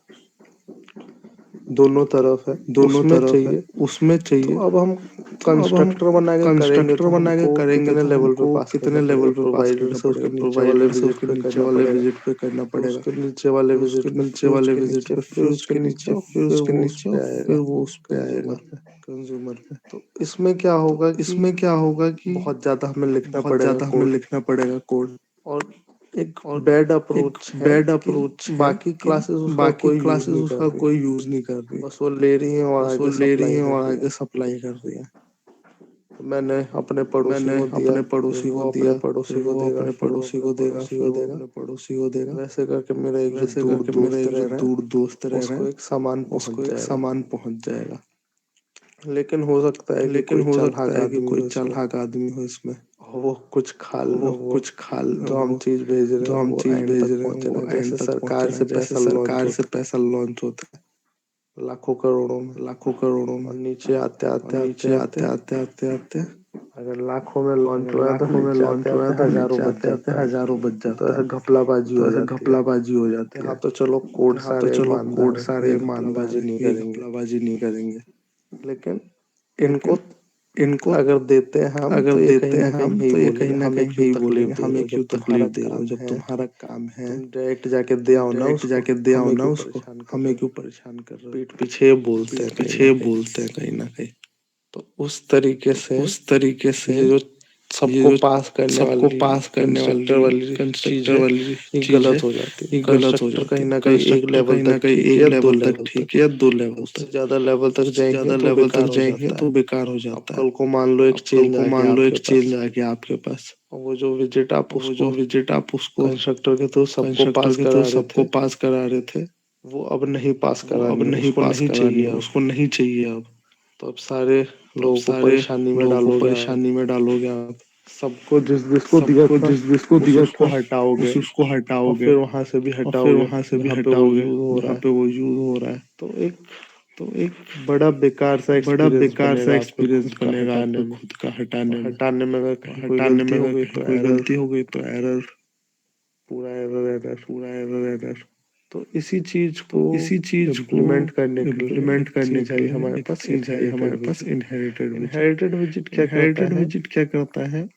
S3: दोनों तरफ है
S2: दोनों
S3: उसमें
S2: तरफ है
S3: चाहिए।
S2: उसमें
S3: तो
S2: चाहिए।
S3: अब हम
S2: तो अब हम
S3: कंस्ट्रक्टर बना के करेंगे
S2: कंस्ट्रक्टर
S3: तो
S2: बना के
S3: हमको
S2: करेंगे
S3: कितने
S2: तो
S3: लेवल पे
S2: हमको
S3: पास
S2: कितने
S3: करना पड़ेगा।
S2: लेवल पे पास
S3: प्रोवाइडर
S2: करना
S3: से उसके
S2: पड़ेगा।
S3: नीचे वाले
S2: प्रोवाइडर से
S3: विजिट
S2: उसके
S3: पे
S2: नीचे
S3: करना
S2: वाले
S3: पड़ेगा
S2: विजिट पे करना
S3: फिर
S2: पड़ेगा
S3: उसके नीचे वाले
S2: फिर
S3: विजिट
S2: उसके
S3: पे
S2: नीचे
S3: फिर
S2: वाले
S3: उसके
S2: विजिट
S3: नीचे
S2: पे
S3: फिर
S2: फिर
S3: उसके
S2: उसके
S3: नीचे
S2: नीचे फिर
S3: फिर
S2: उसके
S3: वो उस
S2: नीचे
S3: पे
S2: फिर
S3: आएगा
S2: वो उस पे आएगा
S3: कंज्यूमर पे।
S2: कंज्यूमर पे।
S3: तो इसमें क्या
S2: तो
S3: होगा कि
S2: इसमें क्या होगा कि
S3: बहुत ज्यादा हमें लिखना
S2: बहुत
S3: पड़ेगा
S2: ज्यादा हमें
S3: कोड
S2: लिखना पड़ेगा कोड
S3: और एक
S2: और
S3: बैड
S2: एक
S3: अप्रोच है
S2: बैड
S3: कि
S2: अप्रोच है
S3: बाकी
S2: कि
S3: क्लासेस उसका
S2: बाकी
S3: कोई यूज
S2: क्लासेस
S3: नहीं कर
S2: उसका
S3: रही
S2: कोई यूज नहीं कर रही।
S3: बस वो ले रही हैं और
S2: बस वो
S3: आगे
S2: ले रही
S3: सप्लाई
S2: हैं
S3: कर
S2: और
S3: रही
S2: आगे
S3: हैं।
S2: सप्लाई कर रही हैं।
S3: तो मैंने अपने पड़ोसी
S2: मैंने
S3: को दिया
S2: अपने
S3: फिर
S2: पड़ोसी को
S3: वो अपने
S2: दिया फिर
S3: पड़ोसी को
S2: वो
S3: देगा
S2: अपने
S3: फिर वो
S2: पड़ोसी
S3: अपने
S2: को देगा
S3: पड़ोसी
S2: फिर
S3: को
S2: वो
S3: देगा।
S2: अपने पड़ोसी को देगा।
S3: वैसे करके मेरा एक जो
S2: वैसे
S3: दूर
S2: करके मेरे
S3: दोस्त
S2: एक जो
S3: रह रहे हैं
S2: दूर दोस्त रह रहे
S3: उसको
S2: हैं
S3: एक सामान
S2: उसको
S3: पहुंच
S2: एक
S3: जाएगा।
S2: सामान पहुंच जाएगा।
S3: लेकिन हो सकता है कि
S2: लेकिन
S3: कोई
S2: हो
S3: चालाक
S2: सकता है कि
S3: आदमी
S2: कोई
S3: हो इसमें
S2: चालाक आदमी हो इसमें
S3: और वो कुछ खाल
S2: वो
S3: वो
S2: कुछ खाल
S3: जो हम
S2: वो
S3: चीज भेज रहे
S2: जो
S3: हैं
S2: हम
S3: वो
S2: चीज
S3: एंड
S2: भेज
S3: तक
S2: रहे हैं
S3: पहुंचे
S2: वो
S3: ना
S2: एंड
S3: जैसे
S2: तक पहुंचे
S3: सरकार
S2: ना
S3: से
S2: जैसे
S3: पैसा लॉन्च
S2: सरकार से
S3: होता
S2: पैसा लॉन्च होता है
S3: है लाखों करोड़ों में
S2: लाखों करोड़ों में
S3: और नीचे आते
S2: और
S3: आते आते
S2: नीचे
S3: आते
S2: आते आते आते आते
S3: अगर लाखों में लॉन्च
S2: अगर
S3: हुआ है तो
S2: लाखों में
S3: नीचे आते
S2: लॉन्च हुआ
S3: आते
S2: है तो
S3: हजारों
S2: नीचे
S3: बच
S2: आते आते
S3: जाता है।
S2: हजारों बच
S3: तो
S2: जाता
S3: ऐसे
S2: है।
S3: घपलाबाजी
S2: तो
S3: हो
S2: ऐसे
S3: जाती है।
S2: घपलाबाजी हो जाती
S3: यहाँ
S2: है।
S3: तो चलो कोड
S2: यहाँ तो
S3: सारे
S2: चलो
S3: ईमानदार
S2: कोड
S3: है
S2: सारे
S3: ये
S2: ईमानदार
S3: घपलाबाजी
S2: है
S3: नहीं
S2: ये
S3: करेंगे
S2: घपलाबाजी नहीं करेंगे।
S3: लेकिन इनको
S2: लेकिन इनको
S3: अगर देते हैं हम
S2: अगर
S3: तो ये कहीं
S2: देते
S3: ना
S2: हैं
S3: कहीं
S2: हम
S3: यही
S2: तो ये कहीं
S3: बोलेंगे
S2: ना
S3: हमें
S2: कहीं
S3: क्यों
S2: यही
S3: तकलीफ
S2: बोलेंगे
S3: दे रहे
S2: हमें
S3: हो
S2: क्यों
S3: जब तुम्हारा
S2: तकलीफ दे रहे हो
S3: काम
S2: जब
S3: है।
S2: तुम्हारा काम है।
S3: तुम डायरेक्ट जाके दे
S2: तुम
S3: आओ ना
S2: डायरेक्ट
S3: उसको
S2: जाके दे आओ
S3: हमें
S2: ना
S3: क्यों
S2: उसको
S3: परेशान कर
S2: हमें
S3: रहे हो।
S2: क्यों परेशान कर रहे हो।
S3: पीठ पीछे ये बोलते
S2: पीठ
S3: हैं कहीं
S2: पीछे
S3: ना
S2: ये
S3: कहीं।
S2: बोलते हैं कहीं ना कहीं।
S3: तो उस तरीके
S2: तो
S3: से
S2: उस तरीके से
S3: ये जो सबको पास करने वाली कंस्ट्रक्टर वाली चीज
S2: कंस्ट्रक्टर
S3: है,
S2: वाली
S3: ये
S2: चीज है,
S3: गलत हो जाती है।
S2: ये गलत हो
S3: कंस्ट्रक्टर
S2: जाती
S3: कहीं
S2: है।
S3: ना कहीं एक
S2: कंस्ट्रक्टर
S3: लेवल
S2: कहीं ना
S3: तक
S2: कहीं
S3: ठीक है
S2: एक
S3: या दो
S2: लेवल तक
S3: लेवल तक,
S2: ठीक है या 2 लेवल
S3: उससे
S2: तक।
S3: ज्यादा लेवल तक
S2: उससे
S3: जाएंगे
S2: ज्यादा
S3: तो
S2: लेवल
S3: बेकार
S2: तक
S3: हो
S2: जाएंगे
S3: जाता
S2: तो
S3: है।
S2: बेकार हो
S3: अब
S2: जाता है।
S3: कल को मान लो एक
S2: अब कल
S3: चेंज
S2: को
S3: आ
S2: मान
S3: गया
S2: लो
S3: आपके
S2: एक चेंज
S3: पास,
S2: आ गया आपके पास,
S3: और वो जो विजिट आप
S2: वो जो
S3: उसको
S2: विजिट आप उसको
S3: कंस्ट्रक्टर के थ्रू सबको
S2: कंस्ट्रक्टर
S3: पास
S2: के थ्रू
S3: करा रहे
S2: सबको
S3: थे,
S2: पास करा रहे थे,
S3: वो अब नहीं पास
S2: वो अब
S3: करानी है,
S2: नहीं
S3: उसको
S2: पास
S3: नहीं
S2: करानी
S3: चाहिए
S2: है,
S3: अब।
S2: उसको नहीं चाहिए अब।
S3: तो अब सारे
S2: तो अब
S3: लोगों को
S2: सारे
S3: परेशानी में
S2: लोगों को
S3: डालोगे आप,
S2: परेशानी में डालोगे आप।
S3: सबको जिस जिसको दिया
S2: सबको
S3: था
S2: जिस जिसको
S3: उस
S2: दिया
S3: उसको
S2: था
S3: हटाओगे,
S2: उस उसको
S3: और
S2: हटाओगे,
S3: फिर वहां से भी
S2: और फिर
S3: हटाओगे
S2: वहां से भी
S3: जहाँ पे वो
S2: हटाओगे
S3: यूज हो रहा
S2: जहाँ
S3: है।
S2: पे वो यूज हो रहा है।
S3: तो एक
S2: तो एक
S3: बड़ा बेकार सा
S2: बड़ा
S3: एक्सपीरियंस
S2: बेकार सा
S3: बनेगा आपका
S2: एक्सपीरियंस
S3: खुद का
S2: बनेगा
S3: हटाने
S2: आपका
S3: में।
S2: खुद का हटाने
S3: और
S2: में।
S3: हटाने में अगर
S2: और
S3: कहीं कोई
S2: हटाने
S3: गलती
S2: में
S3: हो
S2: अगर
S3: गई
S2: कहीं
S3: तो
S2: कोई
S3: एरर,
S2: गलती हो गई तो एरर,
S3: पूरा एरर एरर।
S2: पूरा एरर एरर।
S3: तो इसी चीज
S2: तो
S3: को
S2: इसी चीज को
S3: इम्प्लीमेंट करने के लिए
S2: इम्प्लीमेंट
S3: एक
S2: करने
S3: चीज
S2: के
S3: आई
S2: लिए
S3: हमारे
S2: एक
S3: पास,
S2: चीज आई
S3: इनहेरिटेड
S2: हमारे पास,
S3: visit.
S2: Inherited visit.
S3: Inherited visit क्या करता
S2: इनहेरिटेड
S3: है,
S2: विजिट क्या करता है?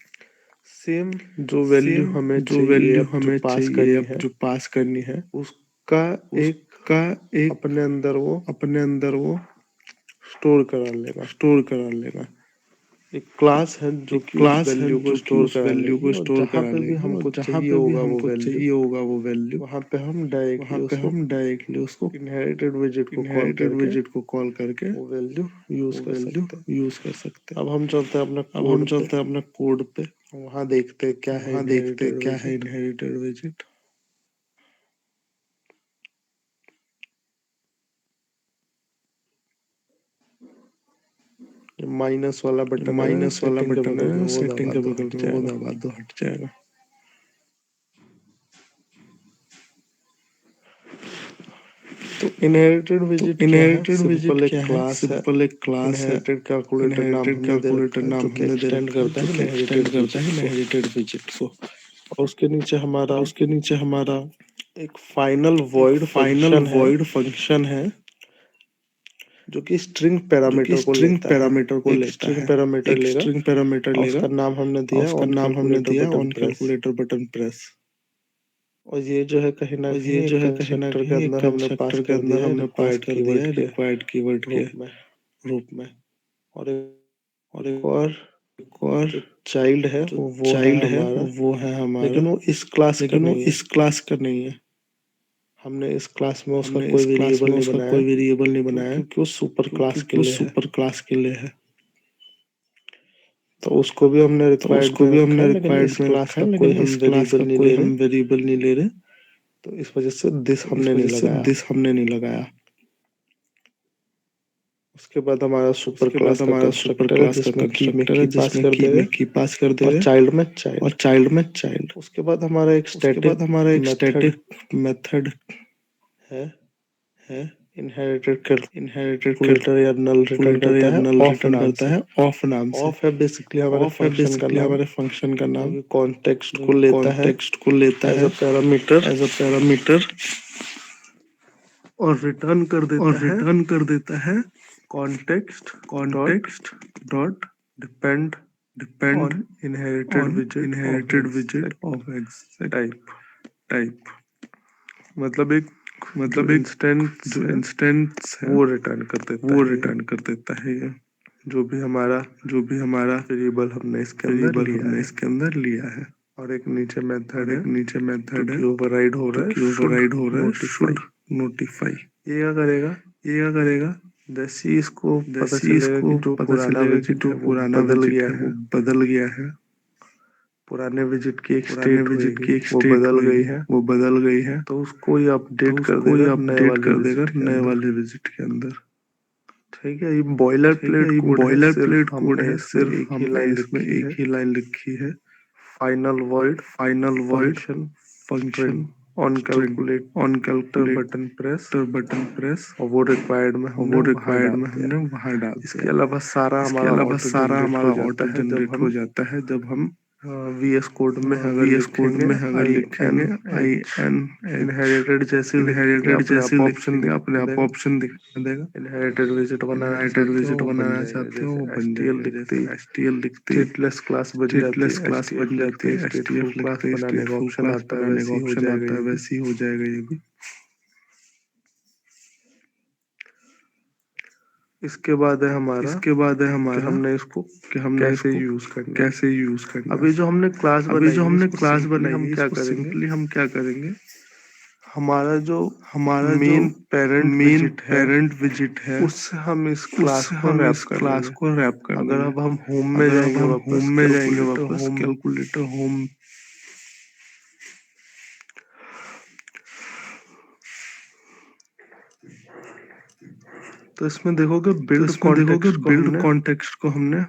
S3: सेम जो वैल्यू
S2: सेम
S3: हमें
S2: जो
S3: चाहिए
S2: वैल्यू
S3: अब जो
S2: हमें
S3: पास
S2: चाहिए
S3: करनी
S2: अब
S3: है,
S2: जो पास करनी है,
S3: उसका एक
S2: उसका एक
S3: अपने अंदर वो
S2: अपने अंदर वो
S3: स्टोर करा लेगा।
S2: स्टोर करा लेगा।
S3: एक क्लास है जो
S2: एक
S3: कि उस
S2: क्लास है
S3: वैल्यू को
S2: जो कि
S3: स्टोर
S2: उस
S3: करा
S2: वैल्यू
S3: लेगी,
S2: को
S3: और
S2: स्टोर
S3: जहाँ
S2: करा
S3: पे भी
S2: लेगी, और
S3: हमको
S2: जहाँ
S3: चाहिए
S2: पे भी
S3: होगा वो
S2: हमको
S3: वैल्यू,
S2: चाहिए होगा वो वैल्यू,
S3: वहां पे हम डायरेक्टली
S2: वहां पे
S3: उसको
S2: हम डायरेक्टली उसको
S3: इनहेरिटेड विजिट को कॉल
S2: इनहेरिटेड
S3: करके
S2: विजिट को कॉल करके
S3: वो वैल्यू यूज
S2: वो
S3: कर
S2: वैल्यू
S3: सकते हैं।
S2: यूज कर सकते हैं।
S3: अब हम चलते हैं अपना
S2: अब हम
S3: कोड पे,
S2: चलते हैं अपना कोड पे,
S3: वहां देखते हैं क्या है
S2: वहां देखते हैं
S3: इनहेरिटेड
S2: क्या है
S3: विजिट।
S2: Inherited visit.
S3: माइनस वाला बटन है ना
S2: माइनस वाला
S3: सेटिंग के
S2: बटन
S3: बगल में,
S2: है
S3: वो
S2: सेटिंग
S3: दबा
S2: के
S3: दो,
S2: बगल
S3: हट
S2: में, वो
S3: जाएगा।
S2: दबा दो, हट जाएगा।
S3: तो इनहेरिटेड
S2: तो
S3: विजिट क्या है,
S2: इनहेरिटेड विजिट
S3: सिंपल एक
S2: क्या है?
S3: क्लास है।
S2: सिंपल एक क्लास है।
S3: इनहेरिटेड कैलकुलेटर नाम
S2: इनहेरिटेड
S3: हमने दे
S2: कैलकुलेटर
S3: रखा है,
S2: नाम
S3: जो कि
S2: हमने दे
S3: एक्सटेंड
S2: रखा है,
S3: करता
S2: जो
S3: है
S2: कि एक्सटेंड
S3: इनहेरिटेड
S2: करता है
S3: विजिट को।
S2: इनहेरिटेड विजिट को।
S3: और उसके नीचे
S2: और
S3: हमारा
S2: उसके नीचे हमारा
S3: एक फाइनल
S2: एक
S3: वॉइड
S2: फाइनल
S3: फंक्शन है,
S2: वॉइड फंक्शन है,
S3: जो कि स्ट्रिंग
S2: जो कि
S3: पैरामीटर को
S2: स्ट्रिंग
S3: लेता है।
S2: पैरामीटर को
S3: एक
S2: लेता
S3: स्ट्रिंग
S2: है।
S3: पैरामीटर
S2: एक
S3: लेगा,
S2: स्ट्रिंग पैरामीटर
S3: और
S2: लेगा,
S3: उसका नाम हमने
S2: और
S3: दिया
S2: उसका
S3: ऑन
S2: नाम हमने
S3: कैलकुलेटर
S2: दिया
S3: button
S2: on
S3: press.
S2: Calculator button press.
S3: और ये जो है कहीं ना
S2: और
S3: कहीं
S2: ये जो
S3: एक
S2: है कहीं ना
S3: कंस्ट्रक्टर के
S2: कहीं एक
S3: अंदर हमने पास
S2: कंस्ट्रक्टर के
S3: कर
S2: अंदर
S3: दिया है
S2: हमने पास
S3: रिक्वायर्ड
S2: कर दिया
S3: कीवर्ड
S2: है
S3: के
S2: रिक्वायर्ड कीवर्ड के
S3: रूप में।
S2: रूप में।
S3: और
S2: और
S3: एक और
S2: एक और
S3: जो चाइल्ड है
S2: जो
S3: वो है
S2: चाइल्ड है
S3: हमारा,
S2: वो है हमारा,
S3: लेकिन वो इस क्लास का
S2: लेकिन वो
S3: नहीं है।
S2: इस क्लास का नहीं है।
S3: हमने इस क्लास में उसका
S2: हमने
S3: कोई
S2: इस क्लास
S3: वेरिएबल
S2: में
S3: नहीं
S2: उसका
S3: बनाया,
S2: कोई वेरिएबल नहीं
S3: क्यों?
S2: बनाया,
S3: क्योंकि वो सुपर क्लास के
S2: क्योंकि वो
S3: लिए है।
S2: सुपर क्लास के लिए है।
S3: तो उसको भी हमने
S2: तो
S3: रिक्वायर्ड
S2: उसको
S3: में
S2: भी
S3: रखा
S2: हमने
S3: है, लेकिन
S2: रिक्वायर्ड
S3: इस
S2: में
S3: क्लास
S2: रखा
S3: का
S2: है,
S3: कोई
S2: लेकिन
S3: हम
S2: इस क्लास
S3: वेरिएबल
S2: का
S3: नहीं
S2: कोई
S3: ले
S2: हम
S3: रहे।
S2: वेरिएबल नहीं ले रहे।
S3: तो इस वजह से दिस
S2: तो इस
S3: हमने नहीं
S2: वजह से
S3: लगाया।
S2: दिस हमने नहीं लगाया।
S3: उसके बाद हमारा सुपर
S2: उसके
S3: क्लास
S2: बाद
S3: का
S2: हमारा सुपर
S3: कंस्ट्रक्टर है
S2: क्लास का
S3: जिसमें की में
S2: कंस्ट्रक्टर
S3: की
S2: है,
S3: पास
S2: जिसमें
S3: कर
S2: की
S3: दे
S2: में
S3: रहे,
S2: की पास कर दे
S3: और
S2: रहे,
S3: चाइल्ड में
S2: और
S3: चाइल्ड।
S2: चाइल्ड में चाइल्ड।
S3: उसके बाद हमारा एक
S2: उसके बाद
S3: स्टैटिक
S2: हमारा एक
S3: मेथड
S2: स्टैटिक मेथड
S3: है,
S2: है,
S3: इनहेरिटेड
S2: इनहेरिटेड
S3: कैलकुलेटर या नल रिटर्न
S2: कैलकुलेटर या
S3: करता है
S2: नल
S3: ऑफ
S2: रिटर्न
S3: नाम
S2: करता
S3: से।
S2: है ऑफ नाम से।
S3: ऑफ है बेसिकली हमारे
S2: ऑफ है
S3: फंक्शन का
S2: बेसिकली
S3: नाम,
S2: हमारे फंक्शन का
S3: जो
S2: नाम,
S3: कि कॉन्टेक्स्ट
S2: जो
S3: को लेता है
S2: कॉन्टेक्स्ट को लेता
S3: एज
S2: है
S3: a parameter,
S2: as a parameter,
S3: और रिटर्न कर
S2: और
S3: देता है
S2: रिटर्न कर देता है
S3: context dot
S2: context dot
S3: depend
S2: depend
S3: on inherited
S2: on
S3: visit of
S2: inherited visit
S3: exact
S2: of exact
S3: type.
S2: Type.
S3: मतलब एक जो
S2: मतलब एक
S3: इंस्टेंस
S2: जो
S3: है
S2: इंस्टेंस है
S3: वो रिटर्न कर देता
S2: वो
S3: है ये,
S2: रिटर्न कर देता है ये,
S3: जो भी हमारा
S2: जो भी हमारा
S3: वेरिएबल हमने इसके अंदर
S2: वेरिएबल
S3: लिया
S2: हमने
S3: है।
S2: इसके अंदर लिया है।
S3: और एक नीचे मेथड
S2: और
S3: है
S2: एक नीचे
S3: जो
S2: मेथड है
S3: कि ओवरराइड हो
S2: जो
S3: रहा है
S2: कि
S3: शुड
S2: ओवरराइड हो रहा है
S3: नोटिफाई।
S2: Should notify.
S3: ये क्या करेगा,
S2: ये क्या करेगा?
S3: जैसे ही इसको पता
S2: जैसे
S3: चलेगा कि
S2: इसको
S3: जो
S2: पता
S3: पुराना
S2: चलेगा कि
S3: विजिट
S2: जो
S3: है वो
S2: पुराना
S3: बदल
S2: विजिट
S3: गया
S2: है वो
S3: है,
S2: बदल गया है,
S3: पुराने विजिट की एक
S2: पुराने
S3: स्टेट
S2: विजिट
S3: होएगी
S2: की एक
S3: वो
S2: स्टेट
S3: बदल गई
S2: होएगी
S3: है,
S2: वो बदल गई है,
S3: तो उसको ये
S2: तो
S3: अपडेट कर
S2: उसको ये
S3: देगा नए
S2: अपडेट
S3: वाले
S2: कर देगा
S3: विजिट के
S2: नए
S3: अंदर।
S2: वाले विजिट के अंदर।
S3: ठीक है, ये बॉयलर
S2: ठीक है,
S3: प्लेट
S2: ये
S3: कोड है,
S2: बॉयलर
S3: सिर्फ
S2: प्लेट कोड
S3: हमने
S2: है,
S3: इसमें
S2: सिर्फ
S3: एक ही
S2: हमने
S3: लाइन
S2: इसमें
S3: लिखी
S2: एक
S3: है,
S2: ही लाइन लिखी है,
S3: final word
S2: final word
S3: function
S2: function
S3: string on
S2: string on
S3: calculator button press,
S2: calculator button press.
S3: और वो रिक्वायर्ड में
S2: और
S3: हमने
S2: वो
S3: वहां
S2: रिक्वायर्ड
S3: डाल
S2: में
S3: दिया।
S2: हमने वहां डाल
S3: इसके
S2: दिया।
S3: अलावा सारा
S2: इसके
S3: हमारा
S2: अलावा
S3: ऑटो
S2: सारा
S3: जनरेट हो
S2: हमारा
S3: जाता
S2: ऑटो
S3: है जब
S2: जनरेट हो
S3: हम
S2: जाता है जब हम
S3: VS कोड में अगर
S2: VS कोड
S3: लिखेंगे
S2: में अगर
S3: आई एन
S2: लिखेंगे I
S3: H
S2: N H
S3: inherited जैसे ही लिखेंगे
S2: इनहेरिटेड
S3: अपने
S2: जैसे
S3: आप ऑप्शन
S2: लिखेंगे अपने
S3: दिखा
S2: आप
S3: देगा।
S2: ऑप्शन दिखा देगा।
S3: इनहेरिटेड विजिट बनाना
S2: इनहेरिटेड
S3: चाहते हो
S2: विजिट
S3: वो बन
S2: बनाना
S3: जाएगा,
S2: चाहते हो वो
S3: जैसे
S2: बन
S3: STL
S2: जाएगा,
S3: लिखते
S2: जैसे
S3: ही
S2: STL दिखती
S3: स्टेटलेस क्लास बन जाती
S2: स्टेटलेस
S3: है,
S2: क्लास बन
S3: STF
S2: जाती
S3: लिखते ही
S2: है,
S3: स्टेटफुल
S2: STF
S3: क्लास
S2: लिखते ही
S3: बनाने का
S2: स्टेटफुल
S3: ऑप्शन
S2: क्लास
S3: आता है,
S2: बनाने का
S3: वैसे ही हो
S2: ऑप्शन
S3: जाएगा
S2: आता है,
S3: ये भी।
S2: वैसे ही हो जाएगा ये भी।
S1: इसके बाद है हमारा कि हमने इसको कैसे
S3: इसको
S1: यूज करना है।
S3: कैसे यूज करना है।
S1: अभी जो हमने क्लास
S3: अभी जो
S1: बनाई है
S3: हमने
S1: इसको
S3: क्लास
S1: सिंपली
S3: बनाई
S1: हम
S3: है
S1: क्या
S3: इसको
S1: करेंगे,
S3: सिंपली हम क्या करेंगे,
S1: हमारा जो
S3: हमारा जो
S1: मेन पेरेंट
S3: मेन
S1: विजिट है
S3: पेरेंट विजिट है
S1: उससे हम इस क्लास
S3: उससे
S1: को
S3: हम
S1: रैप
S3: इस
S1: कर
S3: क्लास
S1: देंगे।
S3: को रैप कर
S1: अगर
S3: देंगे।
S1: अब हम होम में
S3: अगर अब
S1: जाएंगे
S3: हम होम
S1: वापस
S3: में जाएंगे
S1: कैलकुलेटर
S3: वापस
S1: होम,
S3: कैलकुलेटर होम,
S1: तो इसमें देखोगे
S3: तो
S1: बिल्ड
S3: इसमें देखोगे
S1: कॉन्टेक्स्ट को
S3: बिल्ड
S1: हमने,
S3: कॉन्टेक्स्ट को हमने,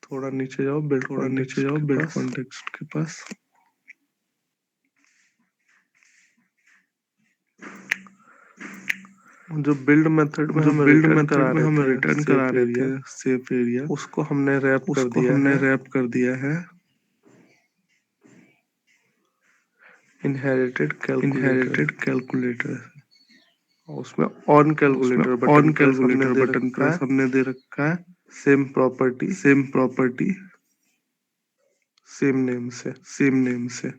S1: थोड़ा नीचे जाओ बिल्ड
S3: थोड़ा नीचे
S1: कॉन्टेक्स्ट
S3: जाओ
S1: के
S3: बिल्ड
S1: पास,
S3: कॉन्टेक्स्ट के पास,
S1: जो बिल्ड मेथड में
S3: जो
S1: हमें
S3: बिल्ड
S1: रिटर्न
S3: मेथड
S1: करा
S3: में
S1: रहे
S3: हम
S1: थे
S3: रिटर्न करा
S1: सेफ
S3: रहे
S1: एरिया,
S3: थे सेफ एरिया,
S1: उसको हमने रैप कर
S3: उसको
S1: दिया
S3: हमने
S1: है
S3: रैप कर दिया है
S1: इनहेरिटेड कैलकुलेटर।
S3: Inherited calculator.
S1: उसमें ऑन
S3: उसमें
S1: कैलकुलेटर बटन
S3: ऑन
S1: प्रेस हमने
S3: कैलकुलेटर
S1: दे
S3: बटन
S1: रखा
S3: प्रेस
S1: है,
S3: हमने दे रखा है,
S1: same property
S3: same property
S1: same name से।
S3: सेम नेम से।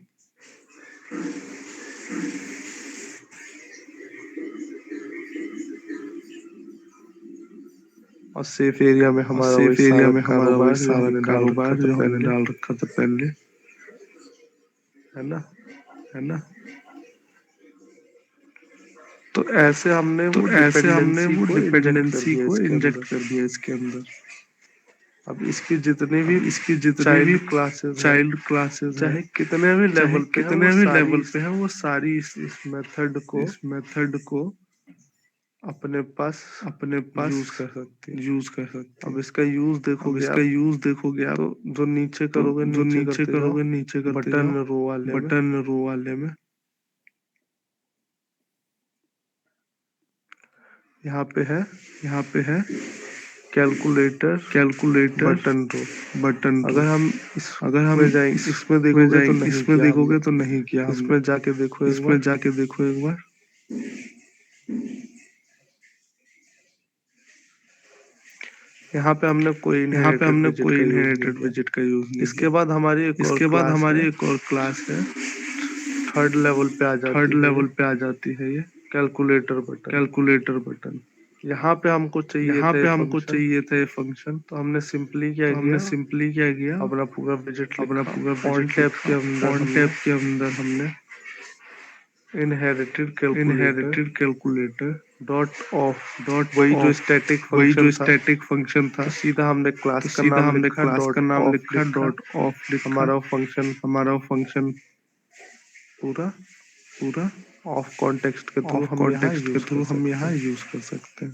S1: और सेफ एरिया में
S3: और
S1: हमारा वही
S3: सेफ एरिया
S1: सारा
S3: में हमारा वही
S1: कारोबार जो
S3: सारा
S1: हमने डाल रखा
S3: कारोबार
S1: था
S3: जो हमने
S1: पहले,
S3: डाल रखा था पहले,
S1: है ना।
S3: है ना।
S1: तो ऐसे हमने
S3: तो
S1: वो
S3: ऐसे हमने
S1: डिपेंडेंसी
S3: वो
S1: को इंजेक्ट कर
S3: डिपेंडेंसी
S1: दिया
S3: को
S1: इसके
S3: इंजेक्ट
S1: अंदर।
S3: कर दिया इसके अंदर।
S1: अब इसकी जितनी भी
S3: अब इसकी जितनी भी
S1: चाइल्ड क्लासेस है,
S3: चाइल्ड क्लासेस है,
S1: चाहे कितने भी
S3: चाहे
S1: लेवल पे है, वो
S3: कितने भी
S1: सारी
S3: लेवल पे है, वो सारी
S1: इस मेथड को
S3: इस मेथड को
S1: अपने पास
S3: अपने पास
S1: यूज कर सकती है।
S3: यूज कर सकते
S1: अब
S3: हैं।
S1: इसका यूज
S3: अब
S1: देखोगे
S3: इसका
S1: आप,
S3: यूज देखोगे आप,
S1: तो जो नीचे
S3: तो
S1: करोगे
S3: जो
S1: नीचे
S3: नीचे
S1: करते जाओ
S3: करोगे नीचे करते
S1: बटन
S3: जाओ
S1: रो वाले में,
S3: बटन रो वाले में,
S1: यहाँ पे है
S3: यहाँ पे है
S1: कैलकुलेटर
S3: कैलकुलेटर
S1: बटन रो।
S3: बटन रो।
S1: अगर हम
S3: अगर हम
S1: इसमें जाएंगे, इसमें
S3: इसमें
S1: देखोगे तो
S3: जाएंगे,
S1: नहीं
S3: इसमें
S1: किया हमने,
S3: देखोगे तो नहीं किया हमने,
S1: इसमें जाके देखो एक
S3: इसमें
S1: बार।
S3: जाके देखो एक बार।
S1: यहाँ पे हमने कोई
S3: यहाँ पे
S1: इनहेरिटेड
S3: हमने
S1: विजिट
S3: कोई
S1: का यूज नहीं
S3: इनहेरिटेड
S1: किया।
S3: विजिट का यूज नहीं
S1: इसके
S3: किया।
S1: बाद हमारी एक और
S3: इसके बाद
S1: क्लास
S3: हमारी
S1: है,
S3: एक और क्लास है,
S1: थर्ड लेवल पे आ
S3: थर्ड
S1: जाती है ये,
S3: लेवल पे आ जाती है ये,
S1: कैलकुलेटर बटन।
S3: Calculator button.
S1: यहाँ पे हमको चाहिए
S3: यहाँ
S1: था ये
S3: पे हमको
S1: फंक्शन,
S3: चाहिए था ये फंक्शन,
S1: तो हमने सिंपली क्या
S3: तो हमने
S1: किया,
S3: सिंपली क्या किया,
S1: अपना पूरा विजिट
S3: अपना
S1: लिखा,
S3: पूरा
S1: फॉन्ट
S3: विजिट
S1: टैब
S3: लिखा,
S1: के अंदर
S3: फॉन्ट
S1: हमने
S3: टैब के अंदर हमने
S1: inherited calculator
S3: inherited calculator
S1: dot of,
S3: dot
S1: वही जो
S3: ऑफ,
S1: स्टैटिक
S3: वही
S1: फंक्शन
S3: जो
S1: था,
S3: स्टैटिक फंक्शन था,
S1: तो सीधा हमने
S3: तो
S1: क्लास का
S3: सीधा
S1: नाम
S3: हमने
S1: लिखा,
S3: क्लास का
S1: डॉट
S3: नाम
S1: ऑफ
S3: लिखा,
S1: लिखा,
S3: डॉट ऑफ लिखा,
S1: हमारा फंक्शन
S3: हमारा फंक्शन
S1: पूरा
S3: पूरा
S1: ऑफ कॉन्टेक्स्ट के थ्रू
S3: ऑफ
S1: हम यहाँ
S3: कॉन्टेक्स्ट के
S1: यूज कर
S3: थ्रू हम
S1: सकते
S3: यहाँ
S1: हैं।
S3: यूज कर सकते हैं।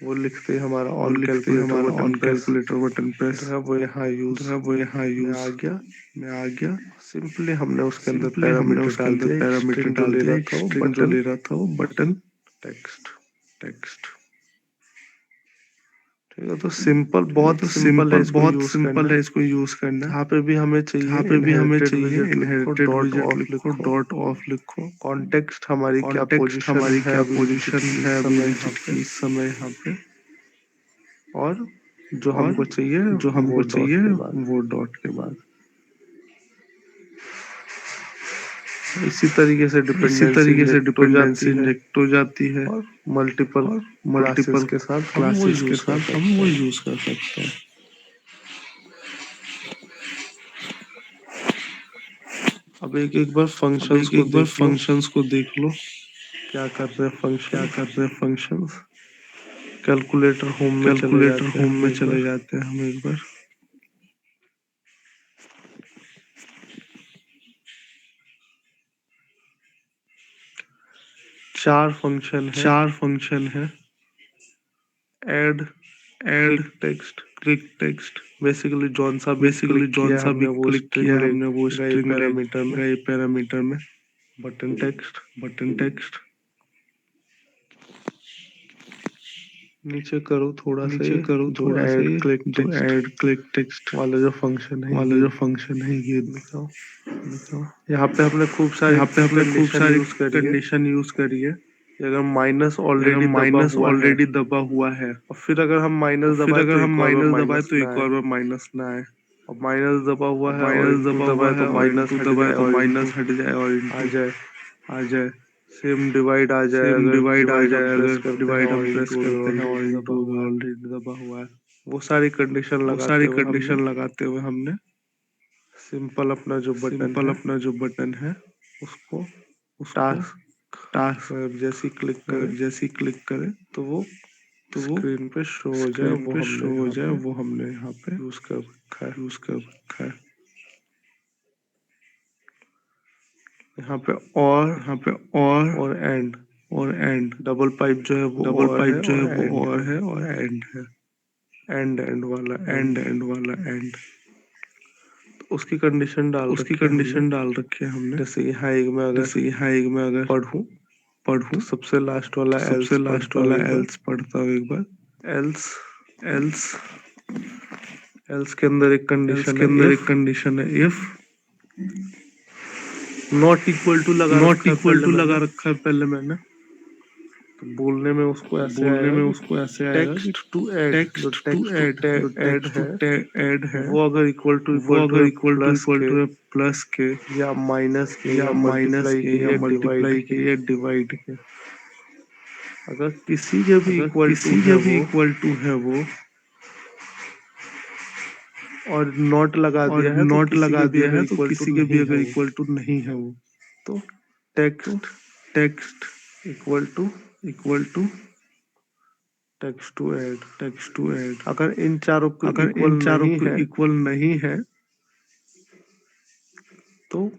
S1: वो लिखते ही हमारा
S3: वो
S1: ऑन
S3: लिखते ही
S1: कैलकुलेटर
S3: हमारा
S1: button
S3: on
S1: press
S3: calculator button press
S1: जो है वो यहाँ यूज
S3: जो है वो यहाँ
S1: में
S3: यूज
S1: आ गया।
S3: में आ गया।
S1: सिंपली हमने उसके अंदर
S3: सिंपली हमने
S1: पैरामीटर
S3: उसके
S1: डाल
S3: अंदर
S1: दिया, एक
S3: पैरामीटर
S1: स्ट्रिंग जो
S3: डाल
S1: ले
S3: दिया,
S1: रहा
S3: एक
S1: था वो
S3: स्ट्रिंग जो
S1: बटन
S3: ले रहा था वो बटन
S1: टेक्स्ट।
S3: टेक्स्ट।
S1: ठीक है, तो सिंपल,
S3: ठीक है,
S1: बहुत
S3: तो
S1: सिंपल है
S3: सिंपल
S1: इसको
S3: बहुत
S1: यूज
S3: सिंपल
S1: करना।
S3: है इसको यूज करना।
S1: जहाँ पे भी हमें चाहिए
S3: जहाँ पे भी हमें
S1: इनहेरिटेड
S3: चाहिए
S1: विजिट लिखो,
S3: इनहेरिटेड
S1: डॉट
S3: विजिट
S1: ऑफ
S3: लिखो,
S1: लिखो,
S3: डॉट ऑफ लिखो,
S1: कॉन्टेक्स्ट हमारी क्या
S3: कॉन्टेक्स्ट
S1: पोजीशन
S3: हमारी
S1: है
S3: क्या
S1: अभी विजिट
S3: पोजीशन
S1: की
S3: है
S1: इस
S3: अभी
S1: समय यहाँ
S3: विजिट
S1: पे,
S3: की इस समय यहाँ पे,
S1: और जो
S3: और
S1: हमको चाहिए
S3: जो
S1: वो
S3: हमको
S1: डॉट
S3: चाहिए
S1: के बाद।
S3: वो डॉट के बाद।
S1: इसी तरीके से
S3: इसी
S1: डिपेंडेंसी
S3: तरीके से
S1: इंजेक्ट हो
S3: डिपेंडेंसी
S1: जाती है,
S3: इंजेक्ट हो जाती है,
S1: और मल्टीपल
S3: और
S1: क्लासेस
S3: मल्टीपल
S1: के साथ हम वो
S3: क्लासेस के
S1: यूज कर
S3: साथ हम
S1: सकते
S3: वो
S1: हैं।
S3: यूज कर सकते हैं।
S1: अब एक एक बार
S3: अब
S1: फंक्शंस
S3: एक
S1: को
S3: एक बार
S1: देख लो,
S3: फंक्शंस को देख लो,
S1: क्या कर रहे हैं
S3: क्या
S1: फंक्शंस।
S3: कर रहे हैं फंक्शंस।
S1: कैलकुलेटर होम में चले
S3: कैलकुलेटर
S1: जाते हैं
S3: होम
S1: हम
S3: में
S1: एक
S3: चले
S1: बार,
S3: जाते हैं हम एक बार।
S1: चार फंक्शन है,
S3: चार फंक्शन है,
S1: add,
S3: add,
S1: click text,
S3: click text.
S1: Basically जौन सा भी
S3: बेसिकली
S1: क्लिक
S3: जौन
S1: किया
S3: सा भी
S1: हमने वो
S3: क्लिक
S1: स्ट्रिंग
S3: किया
S1: ले
S3: हमने वो
S1: गए
S3: स्ट्रिंग ले
S1: पैरामीटर में,
S3: गए पैरामीटर में,
S1: बटन टेक्स्ट,
S3: बटन टेक्स्ट।
S1: नीचे करो थोड़ा सा
S3: नीचे
S1: ये,
S3: करो
S1: जो
S3: थोड़ा सा
S1: ऐड
S3: ये,
S1: क्लिक
S3: जो
S1: टेक्स्ट
S3: ऐड क्लिक टेक्स्ट
S1: वाला जो फंक्शन है
S3: वाला
S1: ये
S3: जो फंक्शन है ये
S1: दिखाओ।
S3: दिखाओ।
S1: यहाँ पे हमने खूब सारी
S3: यहाँ पे हमने खूब
S1: कंडीशन
S3: सारी
S1: यूज करी है
S3: कंडीशन यूज करी है।
S1: कि अगर माइनस
S3: अगर
S1: ऑलरेडी दबा
S3: माइनस
S1: हुआ है,
S3: ऑलरेडी दबा हुआ है,
S1: और फिर अगर हम
S3: और
S1: माइनस
S3: फिर
S1: दबाए
S3: अगर
S1: तो
S3: हम
S1: एक और बार
S3: माइनस दबाए
S1: माइनस
S3: तो
S1: ना
S3: एक
S1: आए,
S3: और बार माइनस ना आए,
S1: और माइनस दबा हुआ
S3: और
S1: है और
S3: माइनस
S1: इंटू
S3: दबा हुआ
S1: दबाए तो
S3: है और
S1: माइनस
S3: इंटू
S1: हट
S3: दबाए
S1: जाए
S3: तो
S1: और
S3: माइनस
S1: इंटू
S3: हट जाए और
S1: आ
S3: इंटू
S1: जाए।
S3: आ जाए।
S1: सेम डिवाइड आ जाए,
S3: सेम
S1: अगर
S3: डिवाइड आ
S1: डिवाइड हम
S3: जाए,
S1: प्रेस
S3: अगर
S1: करते हैं
S3: डिवाइड हम
S1: और
S3: प्रेस
S1: इंटू
S3: करते हैं और
S1: ऑलरेडी दबा
S3: इंटू
S1: हुआ है,
S3: ऑलरेडी दबा हुआ है।
S1: वो सारी कंडीशन
S3: वो
S1: लगाते
S3: सारी
S1: हुए हमने
S3: कंडीशन लगाते हुए हमने
S1: सिंपल अपना जो बटन
S3: सिंपल
S1: है
S3: अपना जो बटन है
S1: उसको
S3: उसको
S1: टास्क
S3: टास्क
S1: जैसे क्लिक करें
S3: जैसे ही क्लिक करें
S1: तो वो
S3: तो वो
S1: स्क्रीन पे शो हो जाए,
S3: स्क्रीन
S1: वो
S3: पे
S1: हमने
S3: शो हो
S1: यहाँ
S3: जाए,
S1: पे
S3: वो हमने यहाँ पे
S1: यूज कर रखा है।
S3: यूज कर रखा है।
S1: यहाँ पे और
S3: यहाँ पे और
S1: एंड
S3: एंड
S1: डबल पाइप जो है वो
S3: डबल
S1: और
S3: पाइप
S1: है
S3: जो है
S1: और
S3: वो
S1: एंड
S3: और
S1: है,
S3: है और एंड है,
S1: एंड वाला
S3: एंड
S1: एंड।
S3: एंड वाला एंड।
S1: तो उसकी कंडीशन डाल
S3: उसकी
S1: रखी है हमने,
S3: कंडीशन डाल रखी है हमने,
S1: जैसे यहाँ एक में अगर
S3: जैसे यहाँ एक में अगर
S1: पढ़ूं
S3: पढ़ूं
S1: तो सबसे लास्ट वाला
S3: तो
S1: एल्स
S3: सबसे लास्ट
S1: पढ़ता हूँ
S3: वाला
S1: एक बार,
S3: एल्स पढ़ता हूँ एक बार।
S1: एल्स
S3: एल्स
S1: एल्स के अंदर एक
S3: एल्स
S1: कंडीशन
S3: के
S1: है
S3: अंदर
S1: इफ
S3: एक कंडीशन है इफ
S1: नॉट इक्वल टू लगा
S3: नॉट
S1: रखा है
S3: इक्वल
S1: पहले
S3: टू
S1: मैंने,
S3: लगा रखा है पहले मैंने।
S1: तो बोलने में उसको
S3: तो
S1: ऐसे
S3: बोलने
S1: आएगा
S3: में
S1: कि
S3: उसको ऐसे आएगा कि
S1: टेक्स्ट टू ऐड, जो
S3: text to
S1: text to
S3: add, जो
S1: ऐड
S3: टेक्स्ट
S1: है
S3: टू ऐड है,
S1: वो अगर
S3: वो
S1: इक्वल टू
S3: अगर
S1: है
S3: इक्वल टू
S1: प्लस के
S3: प्लस के
S1: या माइनस के
S3: या
S1: या
S3: माइनस
S1: मल्टीप्लाई
S3: के
S1: के
S3: या
S1: या डिवाइड
S3: मल्टीप्लाई
S1: के,
S3: के या डिवाइड के,
S1: अगर किसी के भी
S3: अगर
S1: इक्वल टू
S3: किसी
S1: है
S3: के भी
S1: वो
S3: इक्वल टू है वो
S1: और नॉट लगा
S3: और
S1: दिया है तो
S3: नॉट
S1: किसी
S3: लगा
S1: के भी
S3: दिया
S1: अगर
S3: है तो
S1: इक्वल टू
S3: किसी के भी
S1: नहीं है
S3: अगर
S1: वो,
S3: इक्वल टू नहीं है वो,
S1: तो
S3: तो
S1: text
S3: text
S1: equal to text to add.
S3: Text to add.
S1: अगर इन चारों को
S3: अगर
S1: इक्वल
S3: इन चारों
S1: नहीं
S3: को
S1: है
S3: इक्वल नहीं है
S1: तो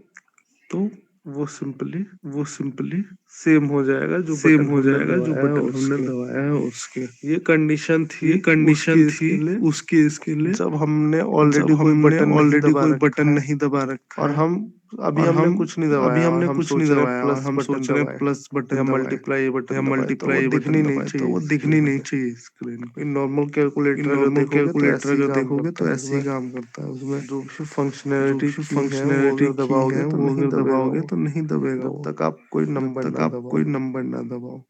S3: तो
S1: वो सिंपली
S3: वो सिंपली
S1: सेम हो जाएगा जो
S3: सेम
S1: बटन
S3: हो
S1: हमने
S3: जाएगा जो
S1: दबाया है
S3: बटन हमने
S1: उसके।
S3: दबाया है उसके।
S1: ये कंडीशन थी
S3: ये कंडीशन
S1: उसकी
S3: थी
S1: इसके लिए,
S3: उसकी इसके लिए
S1: जब हमने
S3: जब
S1: ऑलरेडी कोई
S3: हमने
S1: बटन नहीं
S3: ऑलरेडी
S1: दबा
S3: कोई बटन
S1: रखा है
S3: नहीं दबा रखा
S1: और
S3: है
S1: हम अभी
S3: और
S1: हमने
S3: हम
S1: कुछ नहीं
S3: अभी
S1: दबाया और
S3: हमने
S1: हम
S3: कुछ नहीं
S1: सोच रहे हैं
S3: दबाया और
S1: प्लस
S3: हम
S1: बटन
S3: सोच रहे हैं
S1: दबाए
S3: प्लस
S1: या
S3: बटन दबाए
S1: मल्टीप्लाई
S3: या
S1: बटन दबाए, तो वो
S3: मल्टीप्लाई
S1: दिखनी
S3: बटन
S1: नहीं
S3: दबाए, तो
S1: चाहिए
S3: वो दिखनी
S1: स्क्रीन
S3: नहीं
S1: पे।
S3: चाहिए स्क्रीन पे।
S1: नॉर्मल कैलकुलेटर अगर
S3: नॉर्मल
S1: देखोगे तो
S3: कैलकुलेटर
S1: ऐसे ही
S3: अगर
S1: काम
S3: देखोगे
S1: करता
S3: तो
S1: है
S3: ऐसे ही
S1: उसमें,
S3: काम करता है उसमें।
S1: जो भी
S3: जो
S1: फंक्शनैलिटी
S3: भी
S1: की है वो
S3: फंक्शनैलिटी
S1: अगर
S3: की
S1: दबाओगे
S3: है
S1: तो
S3: वो
S1: नहीं
S3: अगर
S1: दबेगा
S3: दबाओगे
S1: वो,
S3: तो नहीं दबेगा
S1: जब
S3: वो,
S1: तक आप कोई
S3: जब
S1: नंबर
S3: तक
S1: ना
S3: आप
S1: दबाओ।
S3: कोई नंबर ना दबाओ।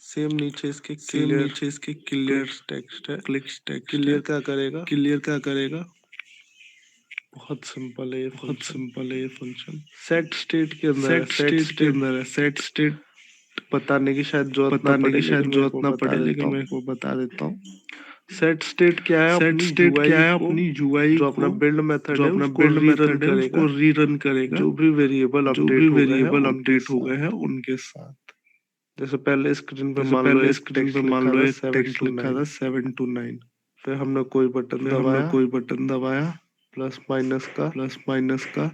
S1: सेम नीचे इसके
S3: सेम
S1: क्लियर
S3: नीचे इसके क्लियर
S1: क्लिक्स टेक्स्ट है।
S3: क्लिक्स टेक्स्ट है।
S1: क्लियर क्या करेगा,
S3: क्लियर क्या करेगा?
S1: बहुत सिंपल है ये
S3: बहुत
S1: फंक्शन।
S3: सिंपल है ये फंक्शन।
S1: सेट स्टेट के अंदर है,
S3: सेट
S1: सेट
S3: स्टेट के
S1: स्टेट
S3: अंदर है। सेट स्टेट
S1: बताने की शायद जरूरत ना
S3: बताने
S1: पड़े
S3: की शायद
S1: लेकिन मैं
S3: जरूरत
S1: को
S3: ना
S1: बता
S3: पड़े
S1: देता
S3: लेकिन
S1: हूँ।
S3: मैं को बता देता हूँ।
S1: सेट स्टेट क्या है,
S3: सेट
S1: अपनी
S3: स्टेट क्या
S1: यूआई
S3: है?
S1: को,
S3: अपनी यूआई
S1: जो अपना
S3: को,
S1: बिल्ड मेथड
S3: जो
S1: है
S3: अपना
S1: उसको
S3: बिल्ड
S1: रीरन
S3: मेथड है
S1: करेगा,
S3: उसको रीरन करेगा,
S1: जो भी वेरिएबल
S3: जो भी
S1: अपडेट हो गए हैं
S3: वेरिएबल
S1: उनके
S3: अपडेट हो गए
S1: साथ।
S3: हैं उनके साथ।
S1: जैसे पहले स्क्रीन पे
S3: जैसे
S1: मान लो
S3: पहले
S1: एक
S3: स्क्रीन पे
S1: टेक्स्ट
S3: मान
S1: लिखा
S3: लो
S1: था
S3: एक
S1: 7
S3: टेक्स्ट
S1: टू
S3: लिखा
S1: 9
S3: था 7 to 9,
S1: फिर हमने कोई बटन
S3: फिर हमने
S1: दबाया
S3: कोई बटन दबाया
S1: प्लस माइनस का,
S3: प्लस माइनस का,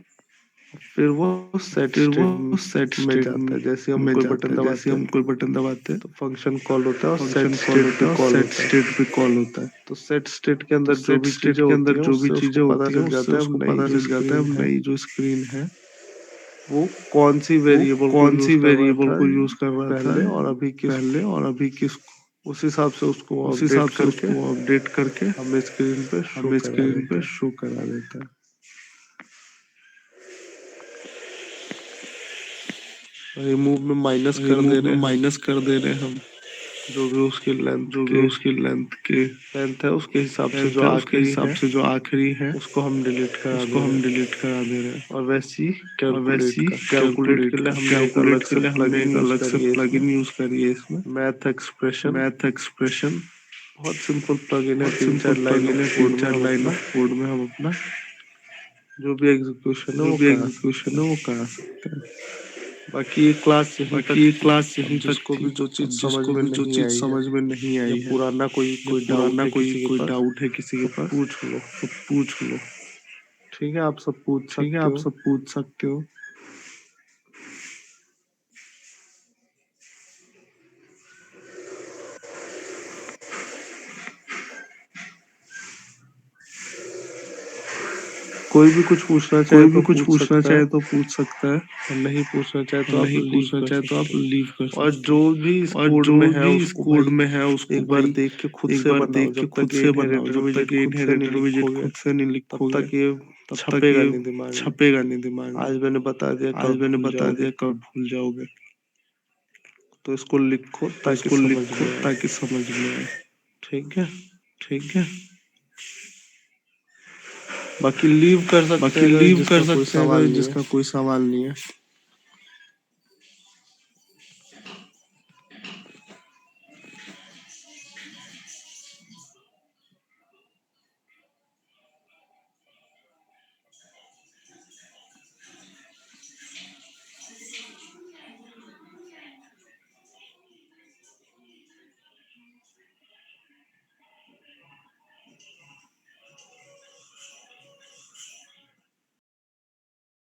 S1: फिर वो सेट
S3: फिर
S1: स्टेट
S3: वो सेट
S1: में
S3: स्टेट
S1: जाता है। जैसे हम
S3: में
S1: कोई
S3: जाता
S1: बटन
S3: है। जैसे
S1: दबाते
S3: हम
S1: हैं
S3: कोई बटन दबाते हैं
S1: तो फंक्शन कॉल होता है और सेट
S3: फंक्शन कॉल
S1: स्टेट
S3: होता
S1: भी
S3: है और
S1: कॉल
S3: सेट
S1: होता है।
S3: स्टेट भी कॉल होता है।
S1: तो सेट स्टेट के
S3: तो
S1: अंदर जो
S3: सेट
S1: भी
S3: स्टेट
S1: चीजें
S3: के
S1: होती
S3: अंदर
S1: हैं
S3: जो भी
S1: उससे
S3: चीजें
S1: उसको पता
S3: होती हैं
S1: चल
S3: उससे
S1: जाता है अब
S3: उसको
S1: नई
S3: पता
S1: जो
S3: चल जाता है
S1: स्क्रीन
S3: अब
S1: है
S3: नई जो स्क्रीन है
S1: वो कौन सी
S3: वो
S1: वेरिएबल को
S3: कौन
S1: यूज
S3: सी
S1: कर रहा
S3: वेरिएबल
S1: था
S3: को यूज कर रहा था
S1: पहले और अभी किस,
S3: पहले और अभी किस,
S1: उस हिसाब से उसको
S3: उस
S1: अपडेट
S3: हिसाब से
S1: करके
S3: उसको अपडेट करके
S1: हमें स्क्रीन पे शो
S3: हमें
S1: करा
S3: स्क्रीन पे
S1: देता है।
S3: शो करा देता है।
S1: रिमूव में माइनस कर दे
S3: रिमूव में
S1: रहे हैं हम,
S3: माइनस कर दे रहे हैं हम,
S1: जो भी उसकी
S3: जो भी उसकी
S1: लेंथ है उसके हिसाब से
S3: लेंथ
S1: जो
S3: है उसके
S1: आखिरी
S3: हिसाब
S1: है
S3: से जो आखिरी है
S1: उसको हम डिलीट करा
S3: उसको
S1: दे रहे
S3: हम
S1: हैं।
S3: डिलीट करा दे रहे हैं।
S1: और वैसे ही
S3: और वैसे ही
S1: कैलकुलेट के लिए हमने एक
S3: कैलकुलेट
S1: अलग
S3: के
S1: से
S3: लिए हमने
S1: प्लगइन
S3: एक
S1: यूज
S3: अलग से
S1: करी है इसमें,
S3: प्लगइन यूज करी है इसमें।
S1: Math expression.
S3: मैथ एक्सप्रेशन
S1: बहुत सिंपल प्लगइन है,
S3: बहुत
S1: तीन
S3: सिंपल
S1: चार लाइन
S3: प्लगइन
S1: ऑफ
S3: है।
S1: कोड
S3: तीन
S1: में
S3: चार
S1: हम
S3: लाइन
S1: अपना
S3: ऑफ कोड में हम अपना
S1: जो भी एग्जीक्यूशन है
S3: जो
S1: वो
S3: भी
S1: करा
S3: एग्जीक्यूशन
S1: सकते
S3: है
S1: हैं।
S3: वो करा सकते हैं।
S1: बाकी ये क्लास यहीं
S3: बाकी
S1: तक
S3: ये
S1: थी।
S3: क्लास
S1: अब
S3: यहीं तक
S1: जिसको
S3: थी।
S1: भी जो चीज
S3: अब
S1: समझ
S3: जिसको
S1: में
S3: भी जो
S1: नहीं
S3: चीज
S1: आई है
S3: समझ में नहीं
S1: या
S3: आई है
S1: पुराना कोई
S3: या
S1: कोई डाउट
S3: पुराना
S1: है
S3: कोई
S1: किसी के
S3: कोई
S1: पास
S3: डाउट है किसी के
S1: तो
S3: पास
S1: पूछ लो।
S3: तो पूछ लो।
S1: ठीक है, आप सब पूछ
S3: ठीक है,
S1: सकते
S3: आप
S1: हो।
S3: सब पूछ सकते हो।
S1: कोई भी कुछ पूछना चाहे
S3: कोई भी
S1: तो
S3: कुछ
S1: पूछ
S3: पूछना
S1: सकता है
S3: चाहे तो पूछ सकता है
S1: और नहीं पूछना चाहे
S3: और
S1: तो आप
S3: नहीं
S1: लीव
S3: पूछना
S1: कर
S3: चाहे तो आप
S1: सकते हो।
S3: लीव कर
S1: और
S3: सकते
S1: जो
S3: हो।
S1: भी इस
S3: और
S1: कोड
S3: जो
S1: में है
S3: भी इस
S1: उसको
S3: कोड
S1: भाई
S3: में है उसको
S1: एक बार
S3: भाई
S1: देख के खुद
S3: एक
S1: से
S3: बार
S1: बनाओ।
S3: देख के
S1: जब
S3: खुद
S1: तक ये
S3: से बनाओ।
S1: इनहेरिटेड
S3: जब तक
S1: विजेट
S3: ये
S1: खुद से नहीं
S3: इनहेरिटेड विजेट
S1: लिखोगे
S3: खुद से नहीं
S1: तब
S3: लिखोगे
S1: तक ये
S3: तब तक
S1: छपेगा
S3: ये
S1: नहीं दिमाग में।
S3: छपेगा नहीं दिमाग में।
S1: आज मैंने बता दिया,
S3: आज
S1: कल
S3: मैंने
S1: भूल
S3: बता
S1: जाओगे।
S3: दिया कब भूल जाओगे।
S1: तो इसको लिखो
S3: तो
S1: ताकि
S3: इसको
S1: समझ
S3: लिखो
S1: में आए।
S3: ताकि समझ में आए।
S1: ठीक है।
S3: ठीक है।
S1: बाकी लीव कर सकते हैं
S2: लीव कर
S1: जिसका कोई
S2: सकते हैं
S1: सवाल
S2: अगर
S1: नहीं है।
S2: जिसका कोई सवाल नहीं है।